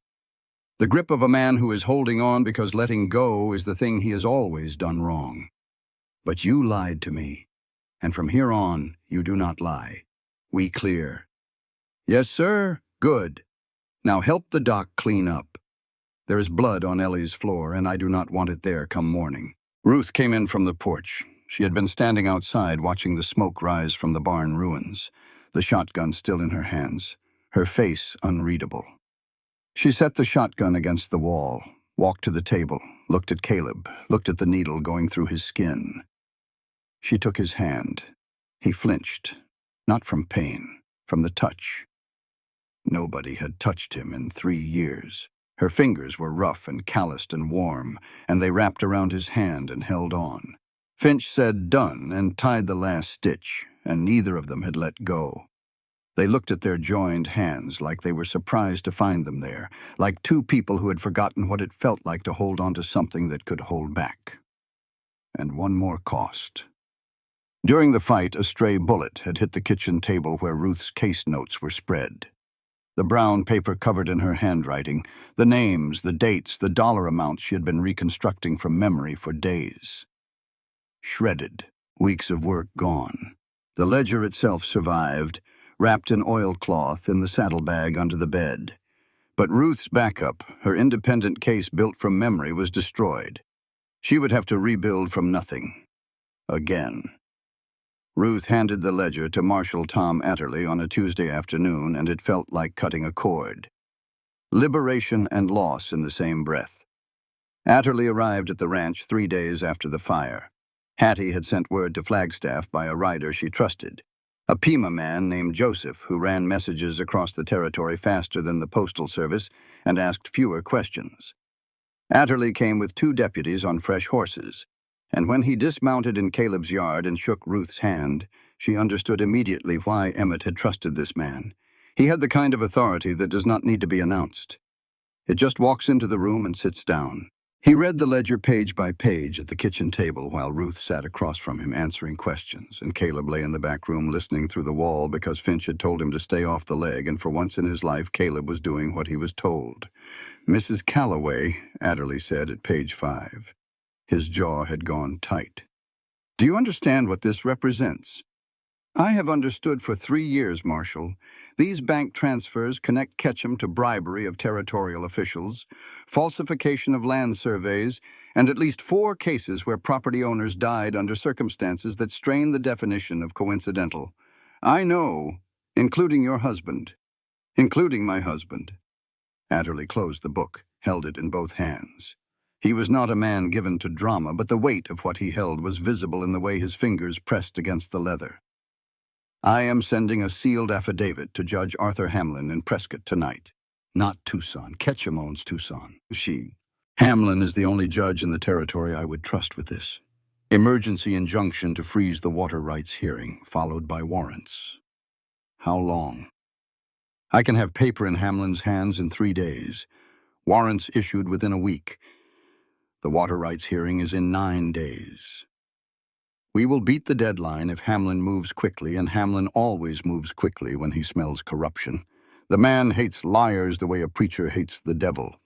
The grip of a man who is holding on because letting go is the thing he has always done wrong. But you lied to me, and from here on, you do not lie. We clear. Yes, sir. Good. Now help the doc clean up. There is blood on Ellie's floor, and I do not want it there come morning. Ruth came in from the porch. She had been standing outside watching the smoke rise from the barn ruins, the shotgun still in her hands, her face unreadable. She set the shotgun against the wall, walked to the table, looked at Caleb, looked at the needle going through his skin. She took his hand. He flinched, not from pain, from the touch. Nobody had touched him in 3 years. Her fingers were rough and calloused and warm, and they wrapped around his hand and held on. Finch said done and tied the last stitch, and neither of them had let go. They looked at their joined hands like they were surprised to find them there, like two people who had forgotten what it felt like to hold on to something that could hold back. And one more cost. During the fight, a stray bullet had hit the kitchen table where Ruth's case notes were spread. The brown paper covered in her handwriting, the names, the dates, the dollar amounts she had been reconstructing from memory for days. Shredded, weeks of work gone. The ledger itself survived, wrapped in oilcloth in the saddlebag under the bed. But Ruth's backup, her independent case built from memory, was destroyed. She would have to rebuild from nothing. Again. Ruth handed the ledger to Marshal Tom Atterley on a Tuesday afternoon, and it felt like cutting a cord. Liberation and loss in the same breath. Atterley arrived at the ranch 3 days after the fire. Hattie had sent word to Flagstaff by a rider she trusted, a Pima man named Joseph who ran messages across the territory faster than the Postal Service and asked fewer questions. Atterley came with 2 deputies on fresh horses, and when he dismounted in Caleb's yard and shook Ruth's hand, she understood immediately why Emmett had trusted this man. He had the kind of authority that does not need to be announced. It just walks into the room and sits down. He read the ledger page by page at the kitchen table while Ruth sat across from him answering questions, and Caleb lay in the back room listening through the wall because Finch had told him to stay off the leg, and for once in his life Caleb was doing what he was told. Mrs. Calloway, Adderley said at page 5. His jaw had gone tight. Do you understand what this represents? I have understood for 3 years, Marshal. These bank transfers connect Ketchum to bribery of territorial officials, falsification of land surveys, and at least 4 cases where property owners died under circumstances that strain the definition of coincidental. I know, including your husband. Including my husband. Adderley closed the book, held it in both hands. He was not a man given to drama, but the weight of what he held was visible in the way his fingers pressed against the leather. I am sending a sealed affidavit to Judge Arthur Hamlin in Prescott tonight. Not Tucson. Ketchum owns Tucson. Hamlin is the only judge in the territory I would trust with this. Emergency injunction to freeze the water rights hearing, followed by warrants. How long? I can have paper in Hamlin's hands in 3 days. Warrants issued within a week. The water rights hearing is in 9 days. We will beat the deadline if Hamlin moves quickly, and Hamlin always moves quickly when he smells corruption. The man hates liars the way a preacher hates the devil.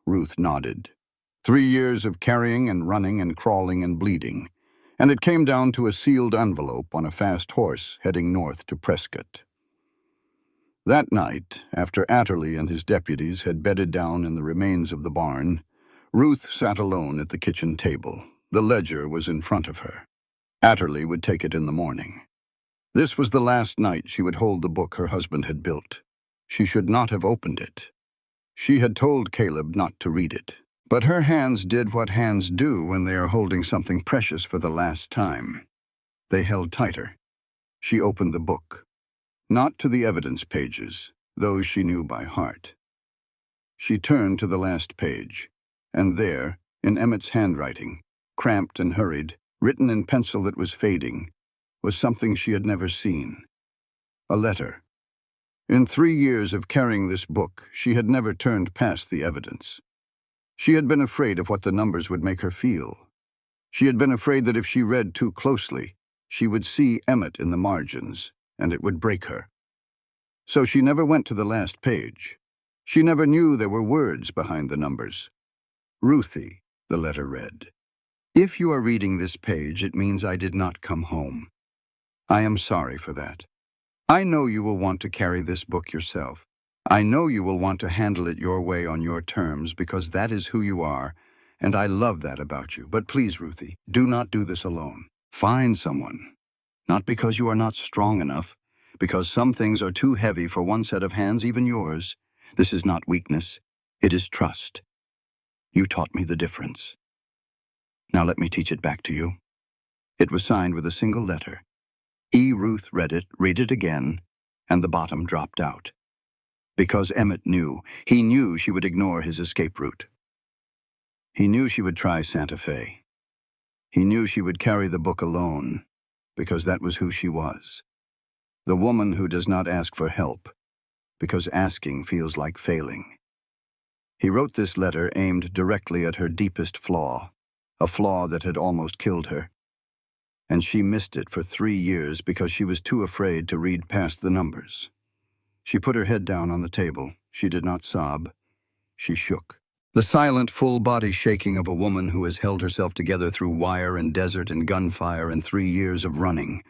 Ruth nodded. 3 years of carrying and running and crawling and bleeding, and it came down to a sealed envelope on a fast horse heading north to Prescott. That night, after Atterley and his deputies had bedded down in the remains of the barn, Ruth sat alone at the kitchen table. The ledger was in front of her. Atterley would take it in the morning. This was the last night she would hold the book her husband had built. She should not have opened it. She had told Caleb not to read it. But her hands did what hands do when they are holding something precious for the last time. They held tighter. She opened the book. Not to the evidence pages, those she knew by heart. She turned to the last page, and there, in Emmett's handwriting, cramped and hurried, written in pencil that was fading, was something she had never seen. A letter. In 3 years of carrying this book, she had never turned past the evidence. She had been afraid of what the numbers would make her feel. She had been afraid that if she read too closely, she would see Emmett in the margins, and it would break her. So she never went to the last page. She never knew there were words behind the numbers. Ruthie, the letter read. If you are reading this page, it means I did not come home. I am sorry for that. I know you will want to carry this book yourself. I know you will want to handle it your way on your terms because that is who you are, and I love that about you. But please, Ruthie, do not do this alone. Find someone. Not because you are not strong enough, because some things are too heavy for one set of hands, even yours. This is not weakness. It is trust. You taught me the difference. Now let me teach it back to you. It was signed with a single letter. Ruth read it again, and the bottom dropped out. Because Emmett knew. He knew she would ignore his escape route. He knew she would try Santa Fe. He knew she would carry the book alone, because that was who she was. The woman who does not ask for help, because asking feels like failing. He wrote this letter aimed directly at her deepest flaw, a flaw that had almost killed her. And she missed it for 3 years because she was too afraid to read past the numbers. She put her head down on the table. She did not sob. She shook. The silent, full-body shaking of a woman who has held herself together through wire and desert and gunfire and 3 years of running,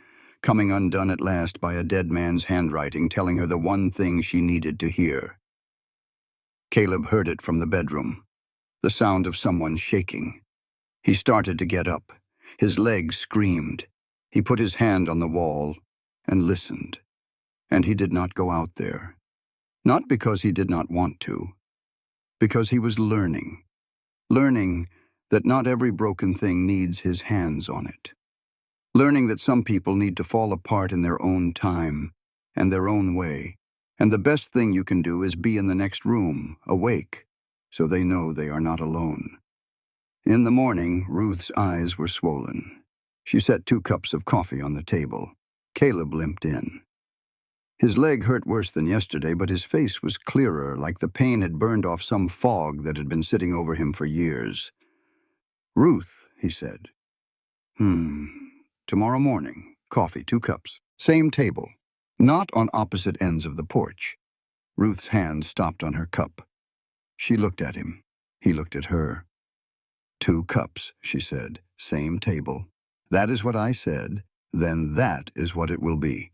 coming undone at last by a dead man's handwriting telling her the one thing she needed to hear. Caleb heard it from the bedroom, the sound of someone shaking. He started to get up. His legs screamed. He put his hand on the wall and listened. And he did not go out there. Not because he did not want to. Because he was learning. Learning that not every broken thing needs his hands on it. Learning that some people need to fall apart in their own time and their own way. And the best thing you can do is be in the next room, awake, so they know they are not alone. In the morning, Ruth's eyes were swollen. She set 2 cups of coffee on the table. Caleb limped in. His leg hurt worse than yesterday, but his face was clearer, like the pain had burned off some fog that had been sitting over him for years. "Ruth," he said. Tomorrow morning, coffee, 2 cups. Same table. Not on opposite ends of the porch." Ruth's hand stopped on her cup. She looked at him. He looked at her. "2 cups," she said. "Same table." "That is what I said. Then that is what it will be."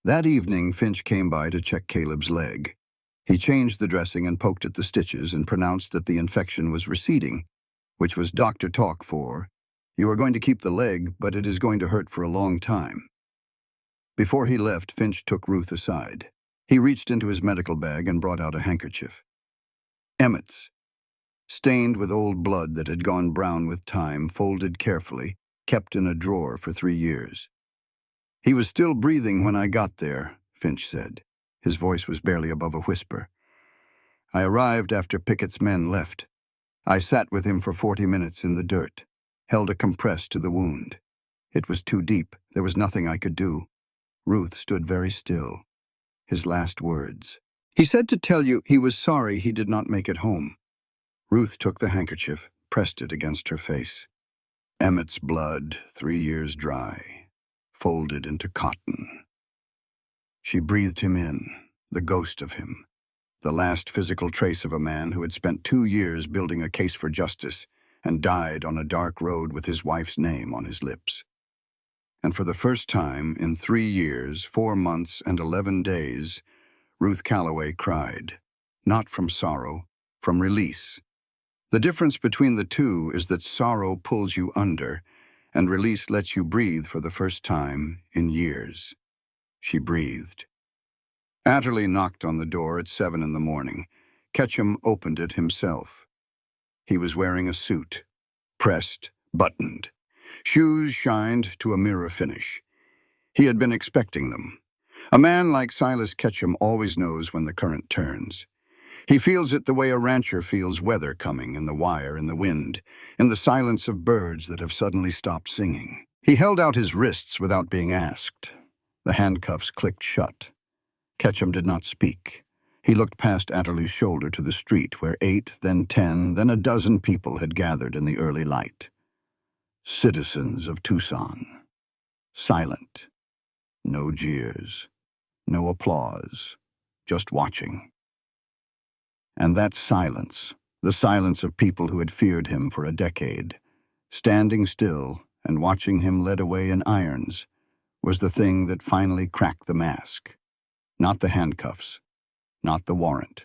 That evening, Finch came by to check Caleb's leg. He changed the dressing and poked at the stitches and pronounced that the infection was receding, which was doctor talk for, "You are going to keep the leg, but it is going to hurt for a long time." Before he left, Finch took Ruth aside. He reached into his medical bag and brought out a handkerchief. Emmett's. Stained with old blood that had gone brown with time, folded carefully, kept in a drawer for 3 years. "He was still breathing when I got there," Finch said. His voice was barely above a whisper. "I arrived after Pickett's men left. I sat with him for 40 minutes in the dirt, held a compress to the wound. It was too deep. There was nothing I could do." Ruth stood very still. His last words. "He said to tell you he was sorry he did not make it home." Ruth took the handkerchief, pressed it against her face. Emmett's blood, 3 years dry, folded into cotton. She breathed him in, the ghost of him, the last physical trace of a man who had spent 2 years building a case for justice and died on a dark road with his wife's name on his lips. And for the first time in 3 years, 4 months, and 11 days, Ruth Calloway cried. Not from sorrow, from release. The difference between the two is that sorrow pulls you under, and release lets you breathe for the first time in years. She breathed. Atterley knocked on the door at 7 in the morning. Ketchum opened it himself. He was wearing a suit, pressed, buttoned. Shoes shined to a mirror finish. He had been expecting them. A man like Silas Ketchum always knows when the current turns. He feels it the way a rancher feels weather coming in the wire, in the wind, in the silence of birds that have suddenly stopped singing. He held out his wrists without being asked. The handcuffs clicked shut. Ketchum did not speak. He looked past Atterley's shoulder to the street where 8, then 10, then a dozen people had gathered in the early light. Citizens of Tucson. Silent. No jeers. No applause. Just watching. And that silence, the silence of people who had feared him for a decade, standing still and watching him led away in irons, was the thing that finally cracked the mask. Not the handcuffs. Not the warrant.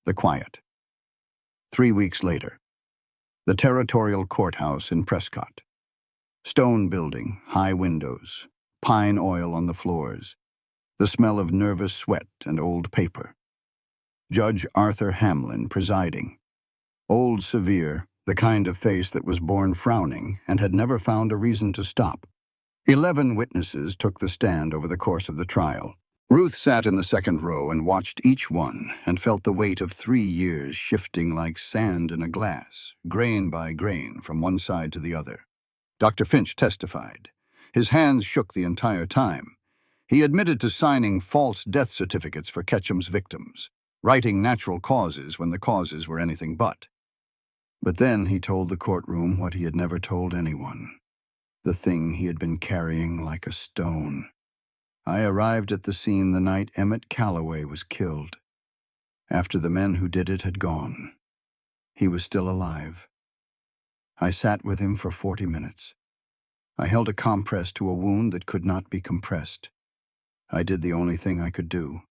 The quiet. 3 weeks later. The Territorial Courthouse in Prescott. Stone building, high windows, pine oil on the floors, the smell of nervous sweat and old paper. Judge Arthur Hamlin presiding. Old, severe, the kind of face that was born frowning and had never found a reason to stop. 11 witnesses took the stand over the course of the trial. Ruth sat in the second row and watched each one and felt the weight of 3 years shifting like sand in a glass, grain by grain, from one side to the other. Dr. Finch testified. His hands shook the entire time. He admitted to signing false death certificates for Ketchum's victims, writing natural causes when the causes were anything but. But then he told the courtroom what he had never told anyone, the thing he had been carrying like a stone. I arrived at the scene the night Emmett Calloway was killed, after the men who did it had gone. He was still alive. I sat with him for 40 minutes. I held a compress to a wound that could not be compressed. I did the only thing I could do.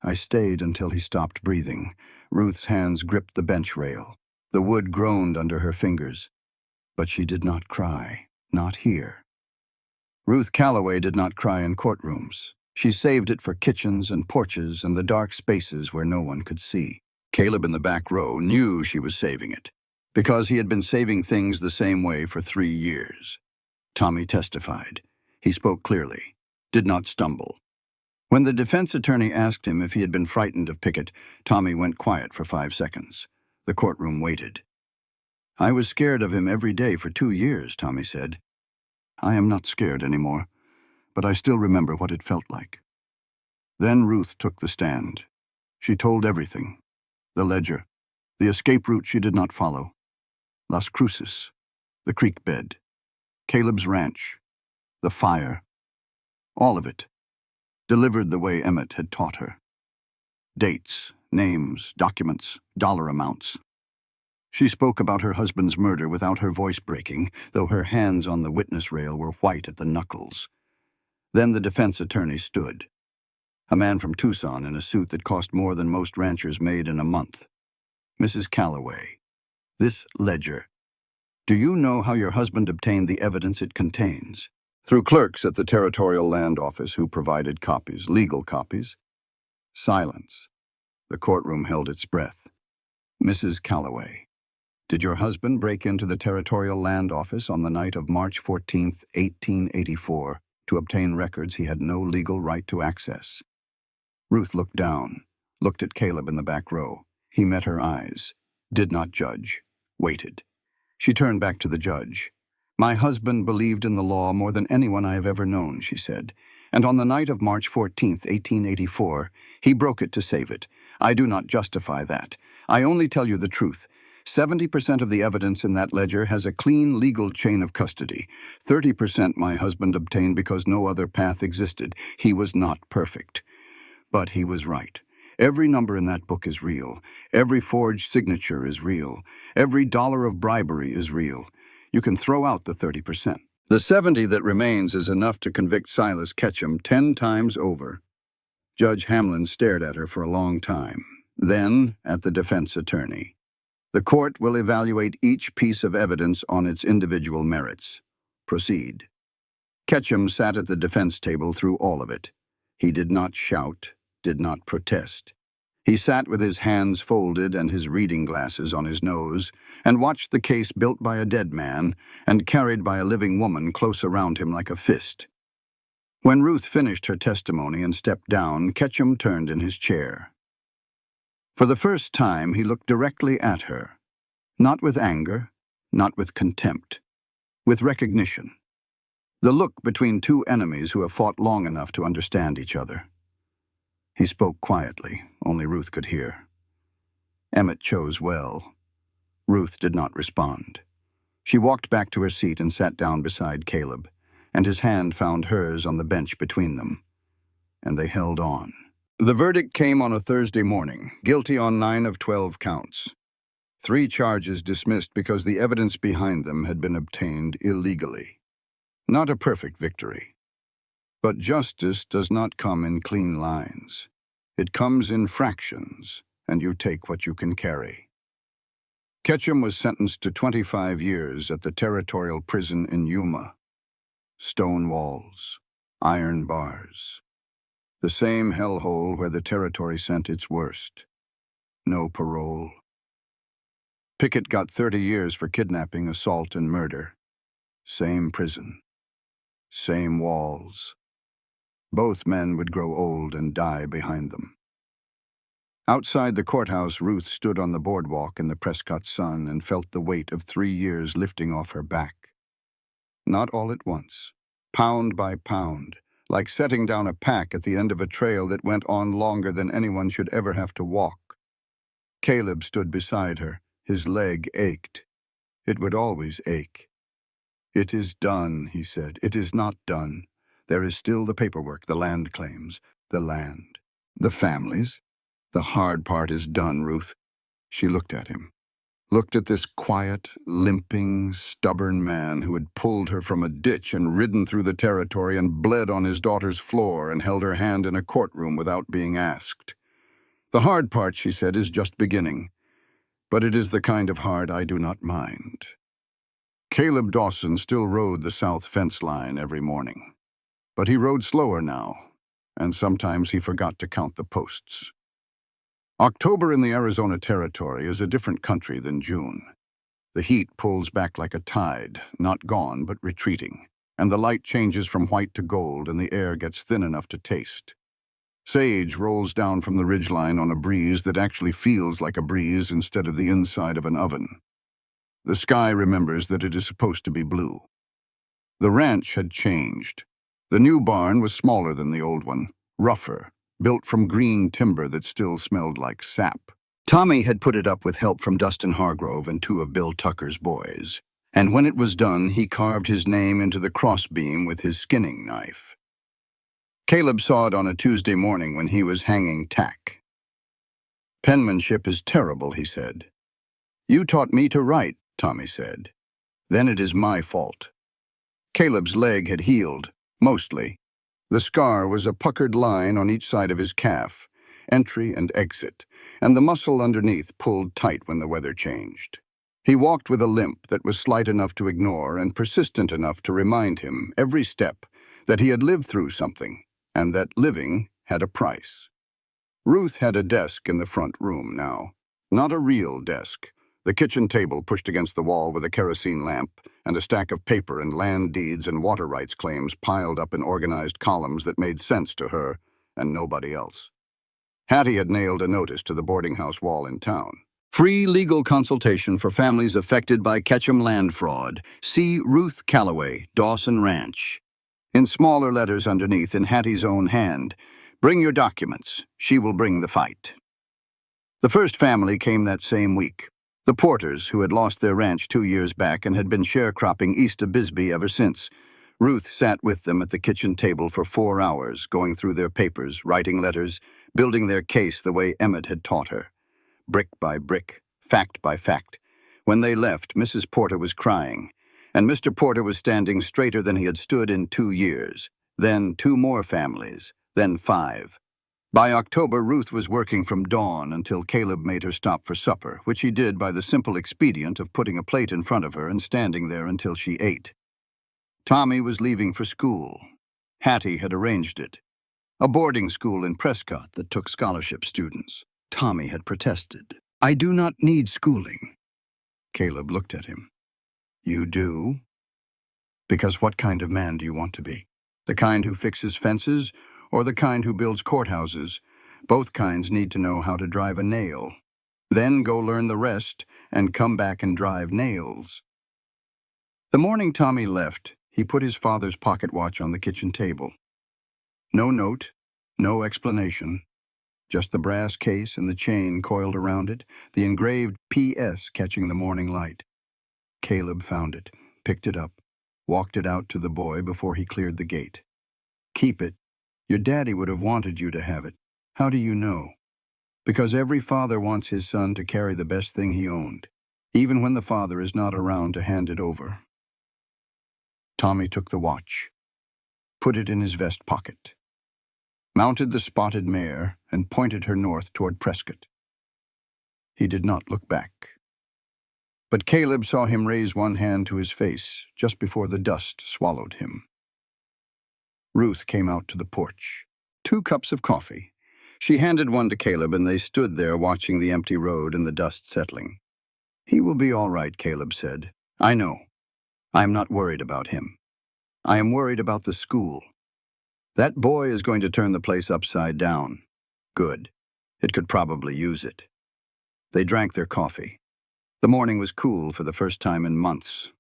I stayed until he stopped breathing. Ruth's hands gripped the bench rail. The wood groaned under her fingers. But she did not cry, not here. Ruth Calloway did not cry in courtrooms. She saved it for kitchens and porches and the dark spaces where no one could see. Caleb in the back row knew she was saving it, because he had been saving things the same way for 3 years. Tommy testified. He spoke clearly, did not stumble. When the defense attorney asked him if he had been frightened of Pickett, Tommy went quiet for 5 seconds. The courtroom waited. "I was scared of him every day for 2 years," Tommy said. "I am not scared anymore, but I still remember what it felt like." Then Ruth took the stand. She told everything. The ledger, the escape route she did not follow, Las Cruces, the creek bed, Caleb's ranch, the fire, all of it, delivered the way Emmett had taught her. Dates, names, documents, dollar amounts. She spoke about her husband's murder without her voice breaking, though her hands on the witness rail were white at the knuckles. Then the defense attorney stood. A man from Tucson in a suit that cost more than most ranchers made in a month. "Mrs. Calloway, this ledger. Do you know how your husband obtained the evidence it contains?" "Through clerks at the Territorial Land Office who provided copies, legal copies." Silence. The courtroom held its breath. "Mrs. Calloway, did your husband break into the Territorial Land Office on the night of March 14th, 1884, to obtain records he had no legal right to access?" Ruth looked down, looked at Caleb in the back row. He met her eyes, did not judge, waited. She turned back to the judge. "My husband believed in the law more than anyone I have ever known," she said. "And on the night of March 14th, 1884, he broke it to save it. I do not justify that. I only tell you the truth. 70% of the evidence in that ledger has a clean legal chain of custody. 30% my husband obtained because no other path existed. He was not perfect. But he was right. Every number in that book is real. Every forged signature is real. Every dollar of bribery is real. You can throw out the 30%. The 70 that remains is enough to convict Silas Ketchum 10 times over." Judge Hamlin stared at her for a long time, then at the defense attorney. "The court will evaluate each piece of evidence on its individual merits. Proceed." Ketchum sat at the defense table through all of it. He did not shout, did not protest. He sat with his hands folded and his reading glasses on his nose, and watched the case built by a dead man and carried by a living woman close around him like a fist. When Ruth finished her testimony and stepped down, Ketchum turned in his chair. For the first time, he looked directly at her, not with anger, not with contempt, with recognition. The look between two enemies who have fought long enough to understand each other. He spoke quietly, only Ruth could hear. "Emmett chose well." Ruth did not respond. She walked back to her seat and sat down beside Caleb, and his hand found hers on the bench between them, and they held on. The verdict came on a Thursday morning, guilty on 9 of 12 counts. 3 charges dismissed because the evidence behind them had been obtained illegally. Not a perfect victory. But justice does not come in clean lines. It comes in fractions, and you take what you can carry. Ketchum was sentenced to 25 years at the territorial prison in Yuma. Stone walls, iron bars. The same hellhole where the territory sent its worst. No parole. Pickett got 30 years for kidnapping, assault, and murder. Same prison. Same walls. Both men would grow old and die behind them. Outside the courthouse, Ruth stood on the boardwalk in the Prescott sun and felt the weight of 3 years lifting off her back. Not all at once, pound by pound, like setting down a pack at the end of a trail that went on longer than anyone should ever have to walk. Caleb stood beside her. His leg ached. It would always ache. "It is done," he said. "It is not done. There is still the paperwork, the land claims, the land, the families. The hard part is done, Ruth." She looked at him. Looked at this quiet, limping, stubborn man who had pulled her from a ditch and ridden through the territory and bled on his daughter's floor and held her hand in a courtroom without being asked. "The hard part," she said, "is just beginning. But it is the kind of hard I do not mind." Caleb Dawson still rode the south fence line every morning. But he rode slower now, and sometimes he forgot to count the posts. October in the Arizona Territory is a different country than June. The heat pulls back like a tide, not gone but retreating, and the light changes from white to gold and the air gets thin enough to taste. Sage rolls down from the ridgeline on a breeze that actually feels like a breeze instead of the inside of an oven. The sky remembers that it is supposed to be blue. The ranch had changed. The new barn was smaller than the old one, rougher, built from green timber that still smelled like sap. Tommy had put it up with help from Dustin Hargrove and 2 of Bill Tucker's boys. And when it was done, he carved his name into the crossbeam with his skinning knife. Caleb saw it on a Tuesday morning when he was hanging tack. "Penmanship is terrible," he said. "You taught me to write," Tommy said. "Then it is my fault." Caleb's leg had healed, mostly. The scar was a puckered line on each side of his calf, entry and exit, and the muscle underneath pulled tight when the weather changed. He walked with a limp that was slight enough to ignore and persistent enough to remind him, every step, that he had lived through something, and that living had a price. Ruth had a desk in the front room now. Not a real desk. The kitchen table pushed against the wall with a kerosene lamp, and a stack of paper and land deeds and water rights claims piled up in organized columns that made sense to her and nobody else. Hattie had nailed a notice to the boarding house wall in town. "Free legal consultation for families affected by Ketchum land fraud. See Ruth Calloway, Dawson Ranch." In smaller letters underneath, in Hattie's own hand, "Bring your documents. She will bring the fight." The first family came that same week. The Porters, who had lost their ranch 2 years back and had been sharecropping east of Bisbee ever since. Ruth sat with them at the kitchen table for 4 hours, going through their papers, writing letters, building their case the way Emmett had taught her. Brick by brick, fact by fact. When they left, Mrs. Porter was crying, and Mr. Porter was standing straighter than he had stood in 2 years. Then 2 more families, then 5. By October, Ruth was working from dawn until Caleb made her stop for supper, which he did by the simple expedient of putting a plate in front of her and standing there until she ate. Tommy was leaving for school. Hattie had arranged it. A boarding school in Prescott that took scholarship students. Tommy had protested. "I do not need schooling." Caleb looked at him. "You do? Because what kind of man do you want to be? The kind who fixes fences, or the kind who builds courthouses? Both kinds need to know how to drive a nail. Then go learn the rest and come back and drive nails." The morning Tommy left, he put his father's pocket watch on the kitchen table. No note, no explanation, just the brass case and the chain coiled around it, the engraved P.S. catching the morning light. Caleb found it, picked it up, walked it out to the boy before he cleared the gate. Keep it. Your daddy would have wanted you to have it. How do you know? Because every father wants his son to carry the best thing he owned, even when the father is not around to hand it over. Tommy took the watch, put it in his vest pocket, mounted the spotted mare, and pointed her north toward Prescott. He did not look back. But Caleb saw him raise one hand to his face just before the dust swallowed him. Ruth came out to the porch. 2 cups of coffee. She handed one to Caleb, and they stood there watching the empty road and the dust settling. "He will be all right," Caleb said. "I know. I am not worried about him. I am worried about the school. That boy is going to turn the place upside down. Good. It could probably use it." They drank their coffee. The morning was cool for the first time in months.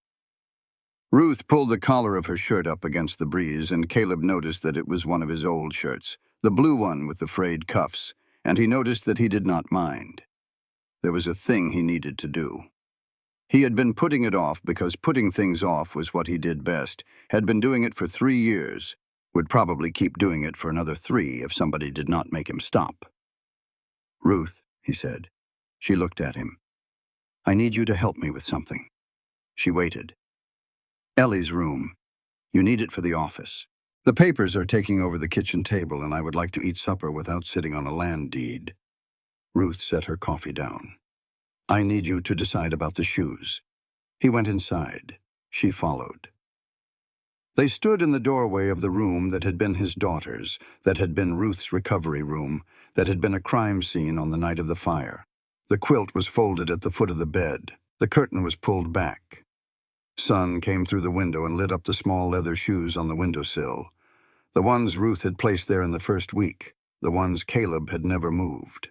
Ruth pulled the collar of her shirt up against the breeze, and Caleb noticed that it was one of his old shirts, the blue one with the frayed cuffs, and he noticed that he did not mind. There was a thing he needed to do. He had been putting it off because putting things off was what he did best, had been doing it for 3 years, would probably keep doing it for another 3 if somebody did not make him stop. "Ruth," he said. She looked at him. "I need you to help me with something." She waited. "Ellie's room. You need it for the office. The papers are taking over the kitchen table, and I would like to eat supper without sitting on a land deed." Ruth set her coffee down. "I need you to decide about the shoes." He went inside. She followed. They stood in the doorway of the room that had been his daughter's, that had been Ruth's recovery room, that had been a crime scene on the night of the fire. The quilt was folded at the foot of the bed. The curtain was pulled back. Sun came through the window and lit up the small leather shoes on the windowsill. The ones Ruth had placed there in the first week, the ones Caleb had never moved.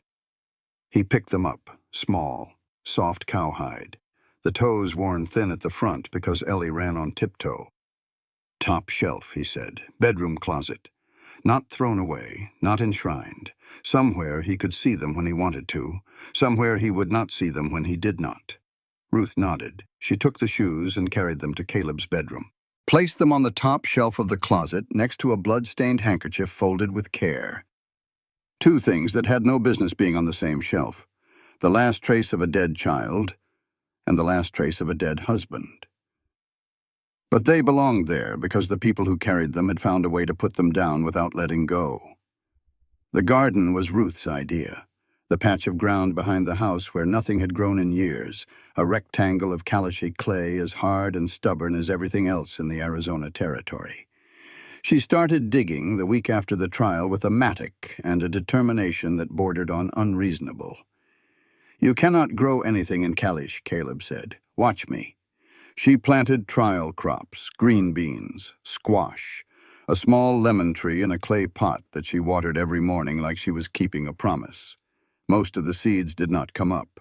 He picked them up, small, soft cowhide, the toes worn thin at the front because Ellie ran on tiptoe. "Top shelf," he said, "bedroom closet. Not thrown away, not enshrined. Somewhere he could see them when he wanted to, somewhere he would not see them when he did not." Ruth nodded. She took the shoes and carried them to Caleb's bedroom. Placed them on the top shelf of the closet next to a blood-stained handkerchief folded with care. 2 things that had no business being on the same shelf: the last trace of a dead child and the last trace of a dead husband. But they belonged there because the people who carried them had found a way to put them down without letting go. The garden was Ruth's idea. The patch of ground behind the house where nothing had grown in years, a rectangle of calishy clay as hard and stubborn as everything else in the Arizona territory. She started digging the week after the trial with a mattock and a determination that bordered on unreasonable. "You cannot grow anything in Kalish," Caleb said. "Watch me." She planted trial crops, green beans, squash, a small lemon tree in a clay pot that she watered every morning like she was keeping a promise. Most of the seeds did not come up.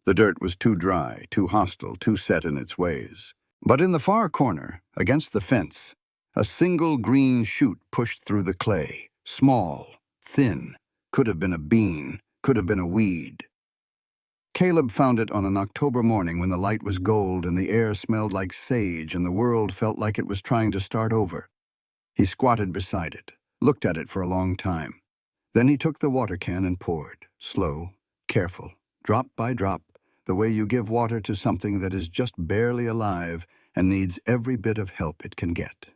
The dirt was too dry, too hostile, too set in its ways. But in the far corner, against the fence, a single green shoot pushed through the clay, small, thin, could have been a bean, could have been a weed. Caleb found it on an October morning when the light was gold and the air smelled like sage and the world felt like it was trying to start over. He squatted beside it, looked at it for a long time. Then he took the water can and poured, slow, careful, drop by drop, the way you give water to something that is just barely alive and needs every bit of help it can get.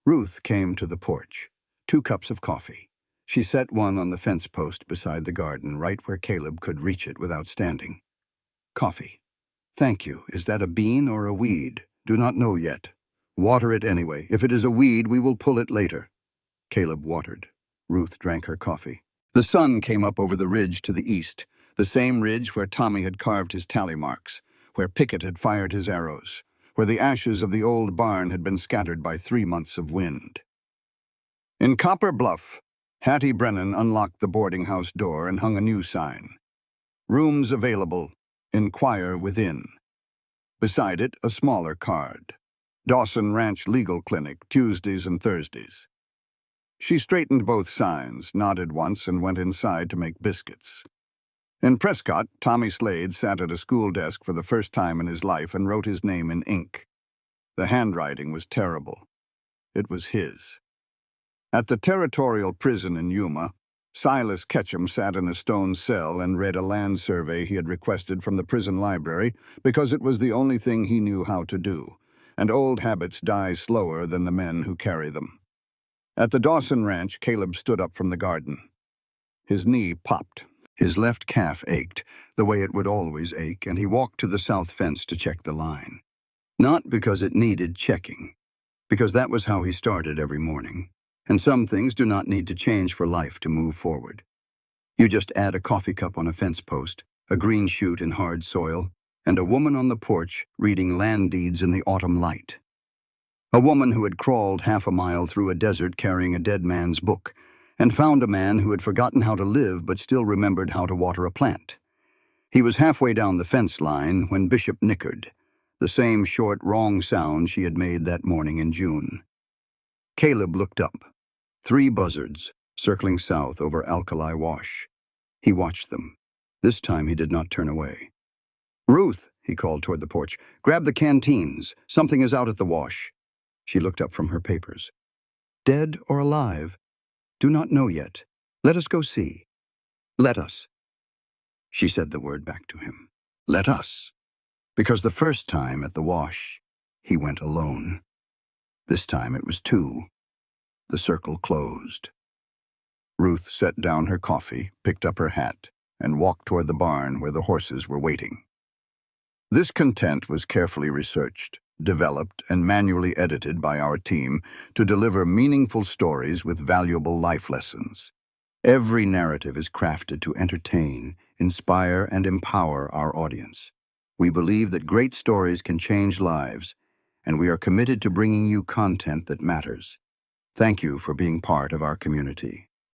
Ruth came to the porch, 2 cups of coffee. She set one on the fence post beside the garden, right where Caleb could reach it without standing. "Coffee." "Thank you. Is that a bean or a weed?" "Do not know yet." "Water it anyway. If it is a weed, we will pull it later." Caleb watered. Ruth drank her coffee. The sun came up over the ridge to the east, the same ridge where Tommy had carved his tally marks, where Pickett had fired his arrows, where the ashes of the old barn had been scattered by 3 months of wind. In Copper Bluff, Hattie Brennan unlocked the boarding house door and hung a new sign. "Rooms available. Inquire within." Beside it, a smaller card. "Dawson Ranch Legal Clinic, Tuesdays and Thursdays." She straightened both signs, nodded once, and went inside to make biscuits. In Prescott, Tommy Slade sat at a school desk for the first time in his life and wrote his name in ink. The handwriting was terrible. It was his. At the territorial prison in Yuma, Silas Ketchum sat in a stone cell and read a land survey he had requested from the prison library because it was the only thing he knew how to do, and old habits die slower than the men who carry them. At the Dawson Ranch, Caleb stood up from the garden. His knee popped. His left calf ached, the way it would always ache, and he walked to the south fence to check the line. Not because it needed checking, because that was how he started every morning. And some things do not need to change for life to move forward. You just add a coffee cup on a fence post, a green shoot in hard soil, and a woman on the porch reading land deeds in the autumn light. A woman who had crawled half a mile through a desert carrying a dead man's book, and found a man who had forgotten how to live but still remembered how to water a plant. He was halfway down the fence line when Bishop nickered, the same short, wrong sound she had made that morning in June. Caleb looked up. 3 buzzards, circling south over Alkali Wash. He watched them. This time he did not turn away. "Ruth," he called toward the porch, "grab the canteens. Something is out at the wash." She looked up from her papers. "Dead or alive? Do not know yet. Let us go see." "Let us." She said the word back to him. "Let us." Because the first time at the wash, he went alone. This time it was 2. The circle closed. Ruth set down her coffee, picked up her hat, and walked toward the barn where the horses were waiting. This content was carefully researched, developed, and manually edited by our team to deliver meaningful stories with valuable life lessons. Every narrative is crafted to entertain, inspire, and empower our audience. We believe that great stories can change lives, and we are committed to bringing you content that matters. Thank you for being part of our community.